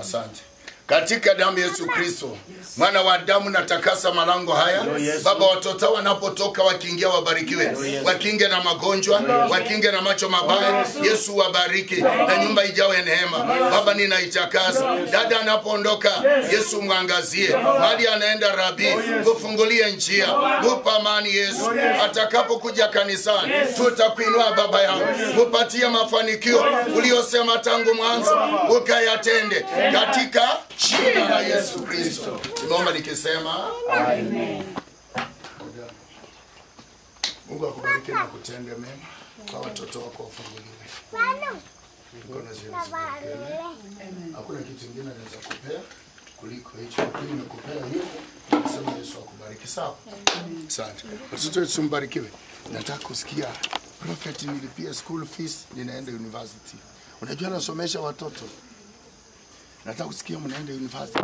Asante. Katika damu Yesu Kristo, mwana wa damu natakasa malango haya. Baba watoto wanapotoka wakiingia wabarikiwe. Wakinge na magonjwa, wakinge na macho mabaya. Yesu wabariki na nyumba ijawe neema. Baba ninaitakasa. Dada anapoondoka, Yesu mwangazie. Mali anaenda Rabi, ufungulie njia. Upa amani Yesu. Atakapokuja kanisani, tutakuinua baba yangu. Upatie mafanikio uliosema tangu mwanzo ukayatende katika jina la Yesu Kristo. Nimeomba nikisema amen. Mungu akubariki na kutende mema kwa watoto wako wafunguliwe. Mkono ziwe. Hakuna kitu kingine naweza kupea kuliko hicho. Mimi nimekupea hiyo. Nasema Yesu akubariki, sawa? Asante. Watoto wetu mbarikiwe. Nataka kusikia prophet nilipia school fees ninaenda university. Unajua nasomesha watoto. Nataka kusikia mnaenda university.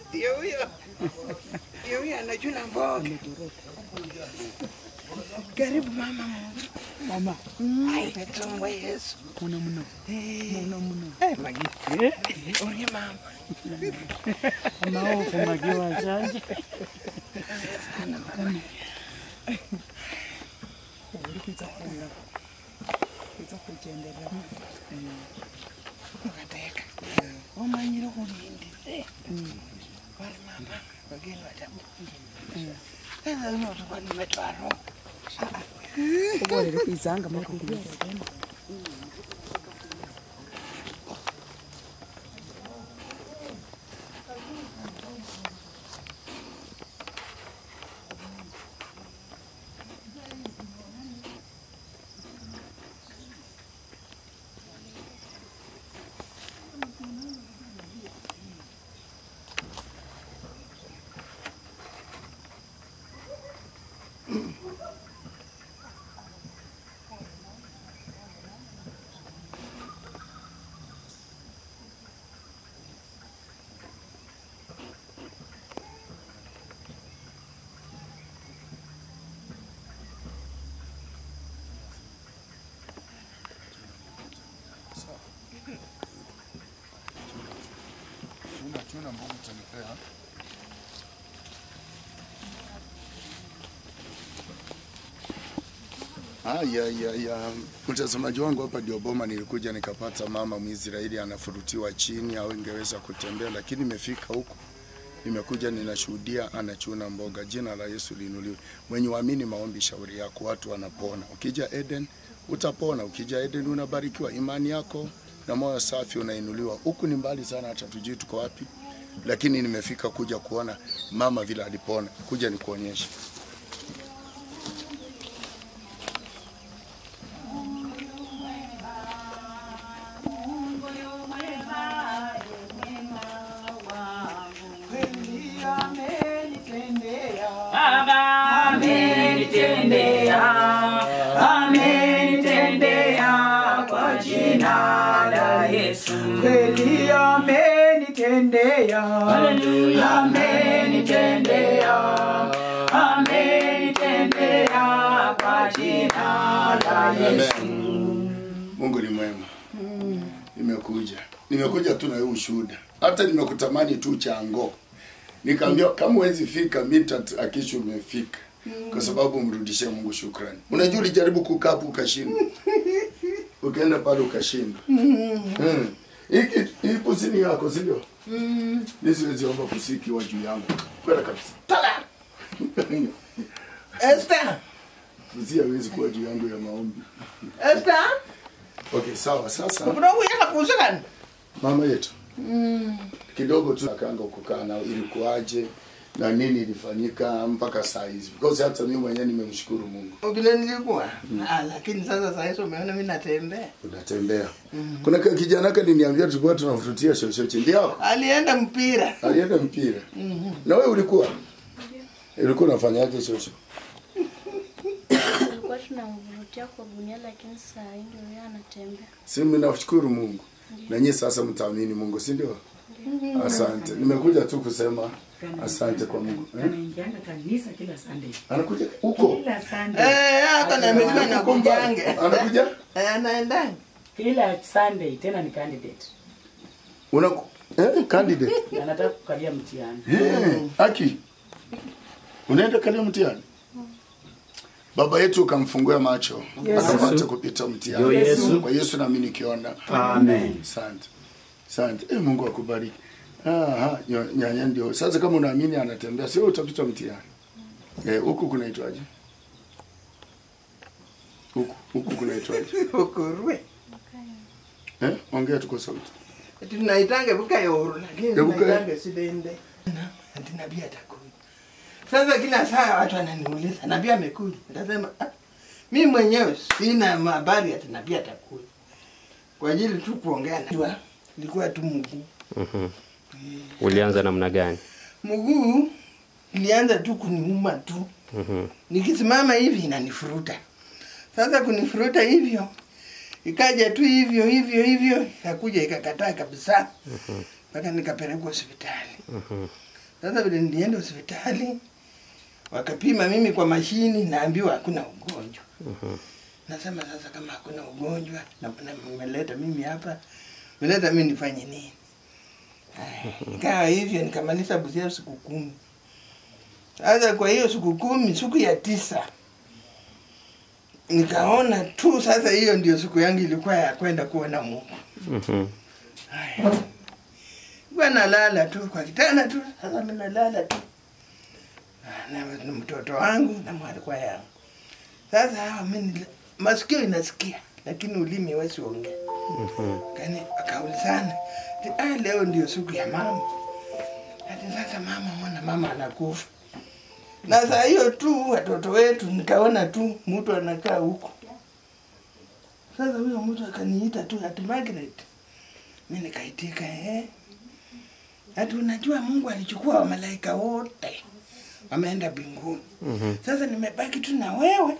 Ndio huyo. Ndio huyo anajuna mboga. Karibu mama. Mama. Ai, tumwa Yesu. Muna muna. Muna muna. Magi. Uri mama. Mama uko magi wa janje. Ana mama. Uri kitafuna. Kitakujendelea. Ukateka. Wamanyira kulinde. Wale mama wageni watamu. Sasa ndio kwa nimetwaro. Ubole kuizanga makubwa. Chuna mboga utanipea. Mtazamaji wangu, hapa ndio boma nilikuja nikapata mama Mwisraeli anafurutiwa chini au ingeweza kutembea, lakini nimefika huko. Nimekuja ninashuhudia anachuna mboga. Jina la Yesu liinuliwe. Mwenye waamini maombi shauri yako, watu wanapona. Ukija Eden utapona, ukija Eden unabarikiwa, imani yako na moyo safi unainuliwa. Huku ni mbali sana, hata tujui tuko wapi, lakini nimefika kuja kuona mama vile alipona. Kuja nikuonyesha. Amenitendea kwa jina la Yesu. Kweli amenitendea. Haleluya, amenitendea. Amenitendea kwa jina la Yesu. Mungu ni mwema. Nimekuja tu na huu ushuhuda. Hata nimekutamani tu chango. Nikamwambia kama huwezi fika mita akisha umefika. Kwa sababu mrudishie Mungu shukrani. Unajua ulijaribu kukaa hapo ukashindwa. Ukaenda pale ukashindwa. Hii kusini yako si ndio? Nisiwezi omba kusiki wa juu yangu. Kwenda kabisa. Toka. Esther. Kuzia hawezi kuwa juu yangu ya maombi. Esther. Okay, sawa sasa. Mdogo yaka kuzikana. Mama yetu. Kidogo tu akaanga kukaa na ilikuaje na nini ilifanyika mpaka saa hizi. Because hata mimi mwenyewe nimemshukuru Mungu. Vile nilikuwa. Lakini sasa hizo umeona mimi natembea. Unatembea. Kuna kijana aliniambia tulikuwa tunafutia shoshoche. Ndio. Alienda mpira. Na wewe ulikuwa? Ulikuwa unafanyaje shosho? Tulikuwa tunamvurutia kwa gunia, lakini saa hii ndio yeye anatembea. Mimi nashukuru Mungu. Na nyinyi sasa mtaamini Mungu, si ndio? Asante. Nimekuja tu kusema asante kwa Mungu. Anaingianga kanisa kila Sunday. Anakuja huko? Kila Sunday. Hata na mimi nakujange. Anakuja? Anaenda. Kila Sunday tena ni candidate. Candidate? Anataka kukalia mtihani. Aki. Unaenda kalia mtihani? Baba yetu ukamfungua macho. Akapata kupita mtihani. Kwa Yesu nami nikiona. Amen. Asante. Mungu akubariki. Nyanya ndio. Sasa kama unaamini anatembea, sio utapita mtihani. Huku kunaitwaje? Huku kunaitwaje? Ukurwe. Ongea tu kwa sauti. Tunaitange bukayo, lakini tunaitange sidende. Ati nabii atakuja. Sasa kila saa watu wananiuliza, nabii amekuja. Nitasema mimi mwenyewe sina habari ati nabii atakuja. Kwa ajili tu kuongea na ilikuwa tu mguu. Ulianza namna gani? Mguu ilianza tu kuniuma tu. Nikisimama hivi inanifuruta. Sasa kunifuruta hivyo ikaja tu hivyo ikakuja ikakataa kabisa. Mpaka nikapelekwa hospitali. Sasa vile nilienda hospitali wakapima mimi kwa mashini, naambiwa hakuna ugonjwa. Nasema sasa kama hakuna ugonjwa na mmeleta mimi hapa, mmeleta mimi nifanye nini? Kaa hivyo nikamaliza Busia siku 10. Sasa kwa hiyo siku 10, siku ya 9 nikaona tu sasa hiyo ndio siku yangu ilikuwa ya kwenda kuona Mungu. Bwana lala tu kwa kitanda tu, sasa mimi nalala tu. Na mtoto wangu na mwana yangu. Sasa mimi masikio inasikia lakini ulimi hawezi ongea. Kani akaulizana, leo ndio siku ya mama. Ati sasa mama anakufa. Na saa hiyo tu watoto wetu nikaona tu mtu anakaa huko. Sasa huyo mtu akaniita tu ati Margaret. Mimi nikaitika ati unajua Mungu alichukua malaika wote. Wameenda mbinguni. Sasa nimebaki tu na wewe.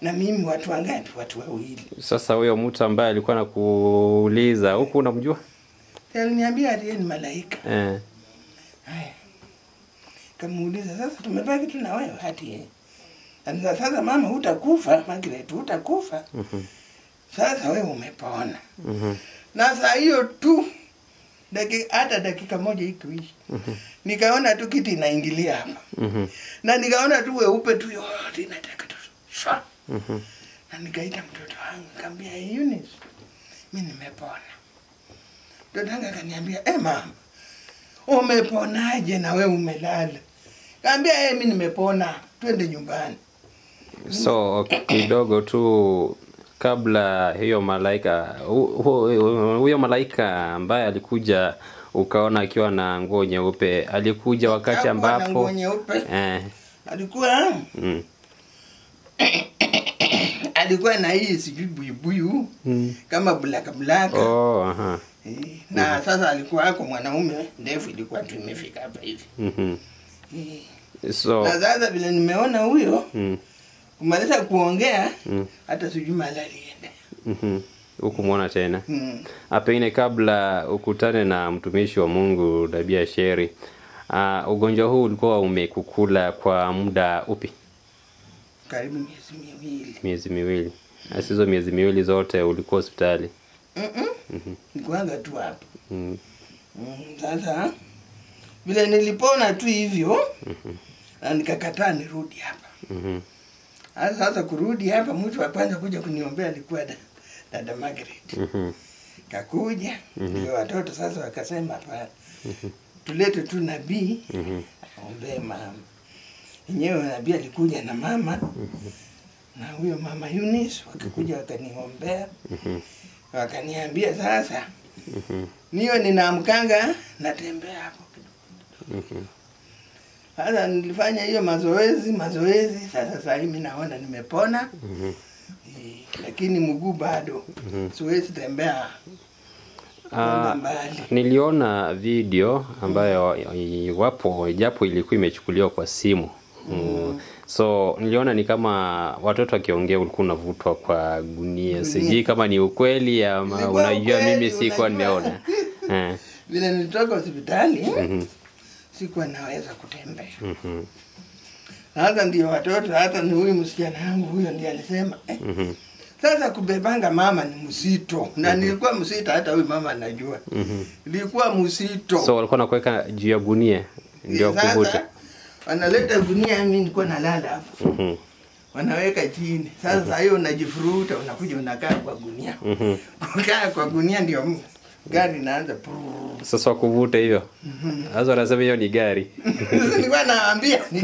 Na mimi watu wangapi? Watu wawili. Sasa huyo mtu ambaye alikuwa anakuuliza huko unamjua? Aliniambia ati ni malaika. Haya. Kamuuliza sasa tumebaki tu na wewe hati sasa mama hutakufa, Margaret hutakufa. Sasa wewe umepona. Na saa hiyo tu hata dakika moja ikuishi. Nikaona tu kiti inaingilia hapa. Na nikaona tu weupe tu yote inataka tu. Shwa. Na nikaita mtoto wangu nikamwambia Eunice, mimi nimepona. Mtoto wangu akaniambia, mama, umeponaje na wewe umelala? Kaambia mimi nimepona, twende nyumbani. So kidogo tu kabla hiyo malaika huyo malaika ambaye alikuja ukaona akiwa na nguo nyeupe alikuja wakati ambapo nguo nyeupe alikuwa alikuwa na hii sijui buyu kama black. Na sasa alikuwa ako mwanaume, ndefu ilikuwa tu imefika hapa hivi. So na sasa vile nimeona huyo kumaliza kuongea hata sijui mahali alienda. Ukumuona tena. Pengine kabla ukutane na mtumishi wa Mungu Dabia Sheri, ugonjwa huu ulikuwa umekukula kwa muda upi? Karibu miezi miwili. Asizo miezi miwili zote ulikuwa hospitali? Nikuanga tu hapo. Sasa vile nilipona tu hivyo na nikakataa nirudi hapa. Sasa kurudi hapa mtu wa kwanza kuja kuniombea alikuwa dada Margaret. Kakuja ndio watoto sasa wakasema hapa tulete tu nabii aombee mama. Yenyewe nabii alikuja na mama na huyo mama Eunice wakakuja wakaniombea. Wakaniambia sasa niyo ninaamkanga natembea hapo kidogo. Sasa nilifanya hiyo mazoezi sasa mimi naona nimepona. Lakini mguu bado siwezi tembea. Niliona video ambayo japo ilikuwa imechukuliwa kwa simu. So niliona ni kama watoto wakiongea ulikuwa unavutwa kwa gunia. Sijui kama ni ukweli ama unajua mimi sikuwa nimeona. Vile nilitoka hospitali sikuwa naweza kutembea. Sasa ndio watoto hata ni huyu msichana wangu huyo ndiye alisema sasa kubebanga mama ni mzito. Na nilikuwa mzito hata huyu mama anajua. Nilikuwa mzito. So walikuwa nakuweka juu ya gunia ndio kuvuta. Wanaleta gunia mimi nilikuwa nalala hapo. Wanaweka chini. Sasa hiyo unajifuruta unakuja unakaa kwa gunia. Unakaa kwa gunia ndio gari inaanza. Sasa kuvuta hivyo. Sasa wanasema hiyo ni gari. Nilikuwa naambia ni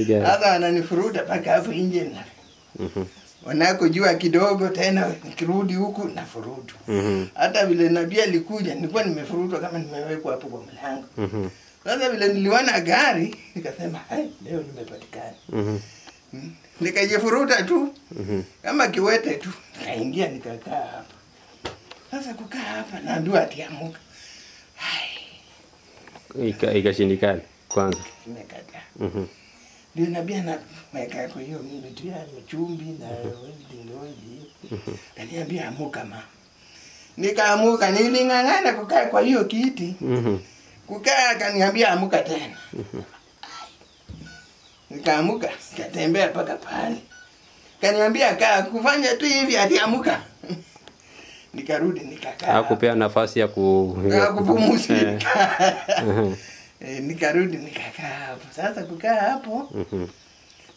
gari. Sasa wananifuruta mpaka hapo nje na. Wanakojua kidogo tena nikirudi huku na furudu. Hata vile nabii alikuja nilikuwa nimefurudwa kama nimewekwa hapo kwa mlango. Sasa vile niliona gari nikasema leo nimepatikana. Nikajifuruta tu kama kiwete tu. Nikaingia nikakaa hapa. Sasa kukaa hapa naambiwa ati amuka. Ikashindikana kwanza. Nimekataa. Ndio nabii anaweka kwa hiyo vitu ya chumvi na welding. Kaniambia amuka mama. Nikaamuka niling'ang'ana kukaa kwa hiyo kiti. Kukaa kaniambia amuka tena. Nikaamuka, nikatembea mpaka pale. Kaniambia kaa kufanya tu hivi ati amuka. Nikarudi nikakaa. Hakupea nafasi ya kupumzika. Nikarudi nikakaa hapo. Sasa kukaa hapo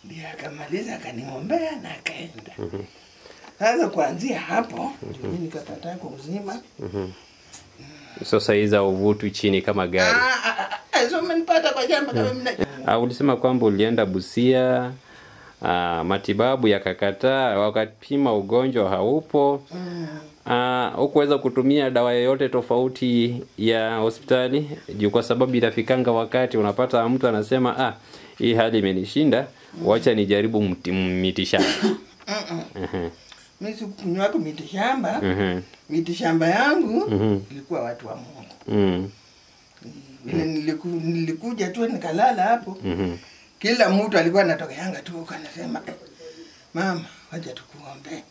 ndio akamaliza akaniombea na akaenda. Sasa kuanzia hapo mimi nikapata kwa uzima. Sasa hizo uvutu chini kama gari. Sasa umenipata kwa jambo kama mimi. Ulisema kwamba ulienda Busia, matibabu yakakataa, wakapima ugonjwa haupo. Hukuweza kutumia dawa yoyote tofauti ya hospitali juu kwa sababu inafikanga wakati unapata mtu anasema hii hali imenishinda, wacha nijaribu mitishamba. Mimi sikunywa kwa mitishamba. Mitishamba yangu ilikuwa watu wa Mungu. Vile nilikuja tu nikalala hapo. Kila mtu alikuwa anatoka yanga tu anasema mama wacha tukuombe.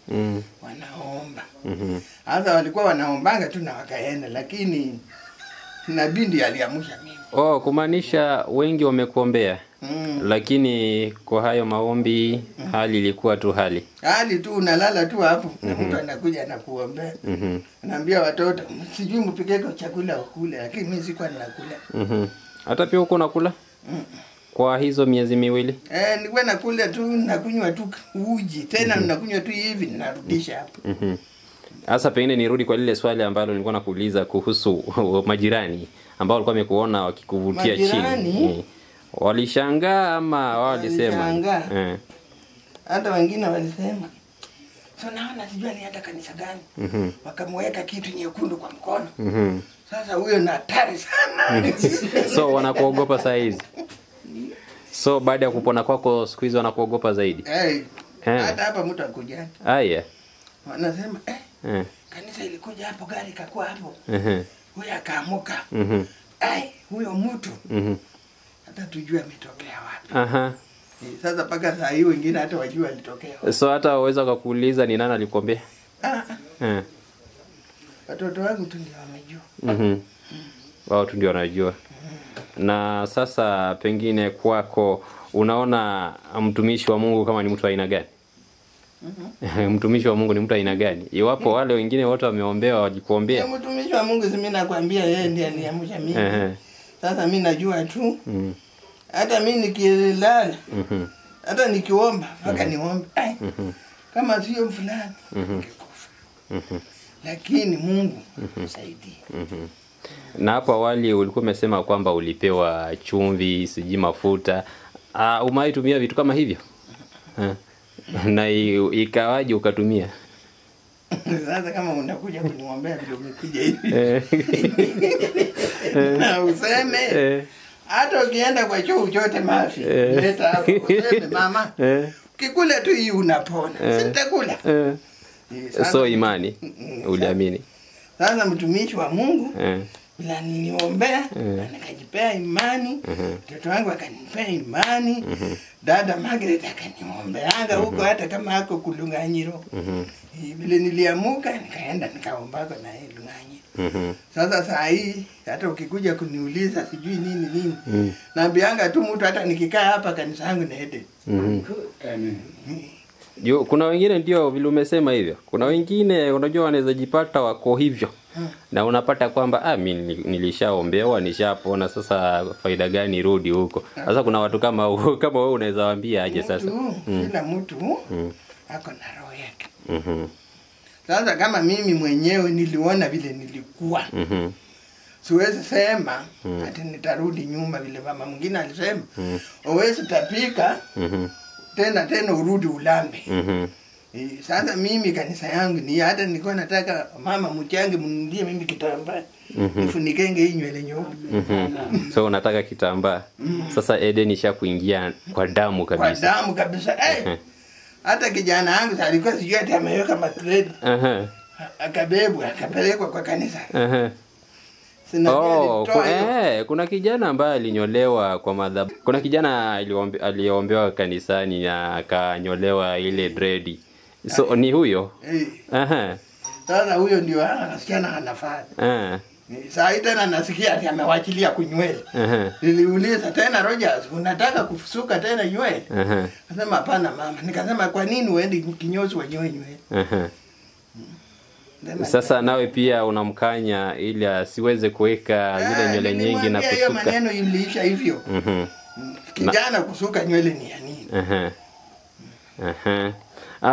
Wanaomba. Hata walikuwa wanaombanga tu na wakaenda, lakini nabii ndiye aliamsha mimi. Oh, kumaanisha wengi wamekuombea. Lakini kwa hayo maombi hali ilikuwa tu hali. Hali tu unalala tu hapo na mtu anakuja na kuombea. Naambia watoto sijui mpike chakula ukule, lakini mimi sikuwa ninakula. Hata pia uko nakula? Kwa hizo miezi miwili? Nilikuwa nakula tu, nakunywa tu uji, tena nakunywa tu hivi narudisha hapo. Sasa pengine nirudi kwa lile swali ambalo nilikuwa nakuuliza kuhusu majirani ambao walikuwa wamekuona wakikuvutia chini. Walishangaa ama walisema? Hata wengine walisema. So naona sijui alienda kanisa gani. Wakamweka kitu nyekundu kwa mkono. Sasa huyo na hatari sana. So wanakuogopa saa hizi? So baada ya kupona kwako siku hizi wanakuogopa zaidi? Hata hapa mtu akujani. Aya. Wanasema kanisa ilikuja hapo, gari kakuwa hapo. Huyo akaamuka. Huyo mtu. Hata tujue ametokea wapi. Sasa paka saa hii wengine hata wajua alitokea. So hata waweza kukuuliza ni nani alikuombea? Watoto wangu tu ndio wamejua. Wao tu ndio wanajua. Na sasa pengine kwako unaona mtumishi wa Mungu kama ni mtu aina gani? Mtumishi wa Mungu ni mtu aina gani? Iwapo wale wengine wote wameombewa wajikuombea. Mtumishi wa Mungu mimi nakwambia yeye ndiye aliamsha mimi. Sasa mimi najua tu. Hata mimi nikilala. Hata nikiomba mpaka niombe. Kama sio fulani ngekufa. Lakini Mungu msaidie. Na hapo awali ulikuwa umesema kwamba ulipewa chumvi, siji mafuta. Umewahi tumia vitu kama hivyo? Na ikawaje ukatumia? Sasa kama unakuja kuniombea vile umekuja hivi. Na useme hata ukienda kwa choo chote mafi. Leta hapo useme mama. Kikula tu hii unapona. Sitakula. So imani uliamini. Sasa mtumishi wa Mungu bila niliombea nikajipea imani, mtoto wangu akanipea imani, dada Margaret akaniombea huko hata kama hako Kulunganyiro. Bila niliamuka nikaenda nikaomba na yeye Lunganyiro. Sasa saa hii hata ukikuja kuniuliza sijui nini naambianga tu mtu hata nikikaa hapa kanisa yangu na Eden. Kuna wengine ndio vile umesema hivyo. Kuna wengine unajua wanaweza jipata wako hivyo. Na unapata kwamba mimi nilishaombewa nishapona, sasa faida gani rudi huko? Sasa kuna watu kama wewe unaweza waambia aje sasa? Kila mtu ako na roho yake. Sasa kama mimi mwenyewe niliona vile nilikuwa. Siwezi sema ati nitarudi nyuma vile mama mwingine alisema. Uwezi tapika tena urudi ulambe. Sasa mimi kanisa yangu ni hata nilikuwa nataka mama mchange mnundie mimi kitambaa. Nifunikenge hii nywele nyeupe. So unataka kitambaa. Sasa Eden ishakuingia kwa damu kabisa. Kwa damu kabisa. Hata kijana wangu alikuwa sijui ati ameweka matredi. Akabebwa akapelekwa kwa kanisa. Kuna kijana ambaye alinyolewa kwa madhabahu. Kuna kijana aliombewa kanisani na akanyolewa ile dread. So ni huyo? Sasa huyo ndio anasikia na anafanya. Sasa tena nasikia ati amewachilia kunywele. Niliuliza tena Rogers, unataka kufusuka tena nywele? Akasema hapana mama. Nikasema kwa nini uende kinyozi wa nywele? Sasa nawe pia unamkanya ili asiweze kuweka zile nywele nyingi na kusuka. Hiyo maneno iliisha hivyo. Kijana kusuka nywele ni ya nini?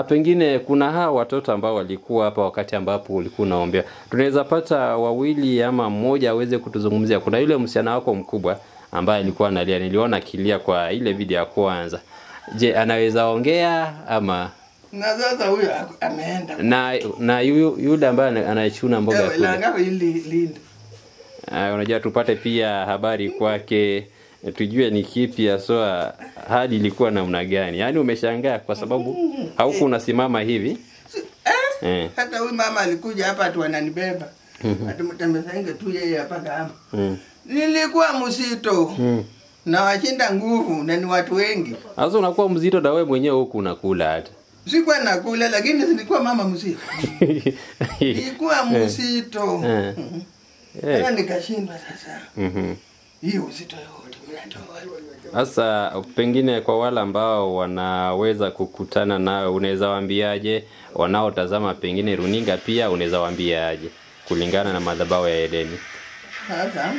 Pengine kuna hawa watoto ambao walikuwa hapa wakati ambapo ulikuwa unaombea. Tunaweza pata wawili ama mmoja aweze kutuzungumzia. Kuna yule msichana wako mkubwa ambaye alikuwa analia, niliona akilia kwa ile video ya kwanza. Je, anaweza ongea ama? Na sasa huyo ameenda. Na yule ambaye anachuna mboga kule. Ngapo ili linda. Unajua tupate pia habari kwake, tujue ni kipi haswa hali ilikuwa namna gani. Yaani umeshangaa kwa sababu hauko unasimama hivi. Hata huyu mama alikuja hapa tu ananibeba. Atumtembezenge tu yeye hapa kama. Nilikuwa mzito. Na washinda nguvu na ni watu wengi. Sasa unakuwa mzito na wewe mwenyewe huko unakula hata. Sikuwa nakula lakini nilikuwa mama mzito. Nilikuwa mzito. Tena nikashindwa sasa. Mhm. Hiyo uzito yote mnatoa. Sasa pengine kwa wale ambao wanaweza kukutana nawe unaweza waambiaje? Wanaotazama pengine runinga pia unaweza waambiaje kulingana na madhabahu ya Edeni? Sasa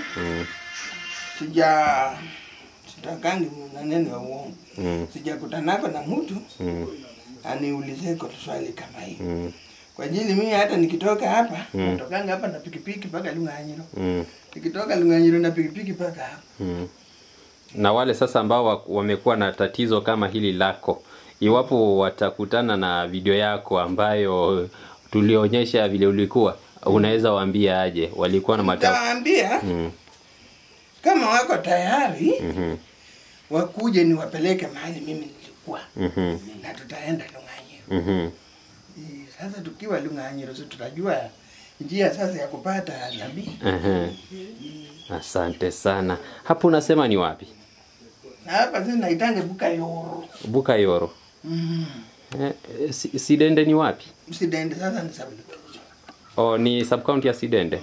sitakangi maneno ya uongo. Sijakutanako na mtu aniulize kwa swali kama hili. Kwa ajili mimi hata nikitoka hapa natokanga hapa na pikipiki mpaka Lunganyiro. Nikitoka Lunganyiro na pikipiki mpaka hapa. Na wale sasa ambao wamekuwa na tatizo kama hili lako, iwapo watakutana na video yako ambayo tulionyesha vile ulikuwa, unaweza waambia aje? Walikuwa na Nitawaambia kama wako tayari wakuje niwapeleke mahali mimi nilikuwa. Na tutaenda Lunganyiro. Sasa tukiwa Lunganyiro sisi tutajua njia sasa ya kupata nabii. Asante sana. Hapo unasema ni wapi? Hapa sasa naitange Bukayoro. Bukayoro. Sidende ni wapi? Sidende sasa ni sababu. Ni sub county ya Sidende.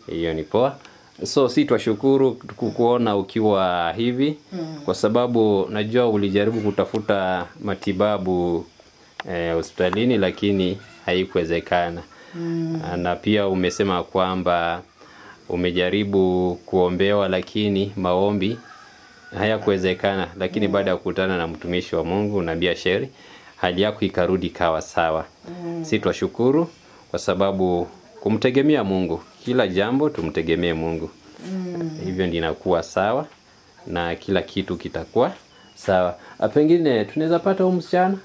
Hiyo ni poa. So si twashukuru kukuona ukiwa hivi kwa sababu najua ulijaribu kutafuta matibabu hospitalini lakini haikuwezekana. Na pia umesema kwamba umejaribu kuombewa lakini maombi hayakuwezekana, lakini baada ya kukutana na mtumishi wa Mungu Nabii Asheri hali yako ikarudi kawa sawa. Si twashukuru kwa sababu kumtegemea Mungu, kila jambo tumtegemee Mungu. Hivyo ndio inakuwa sawa na kila kitu kitakuwa sawa. Pengine tunaweza pata huyu msichana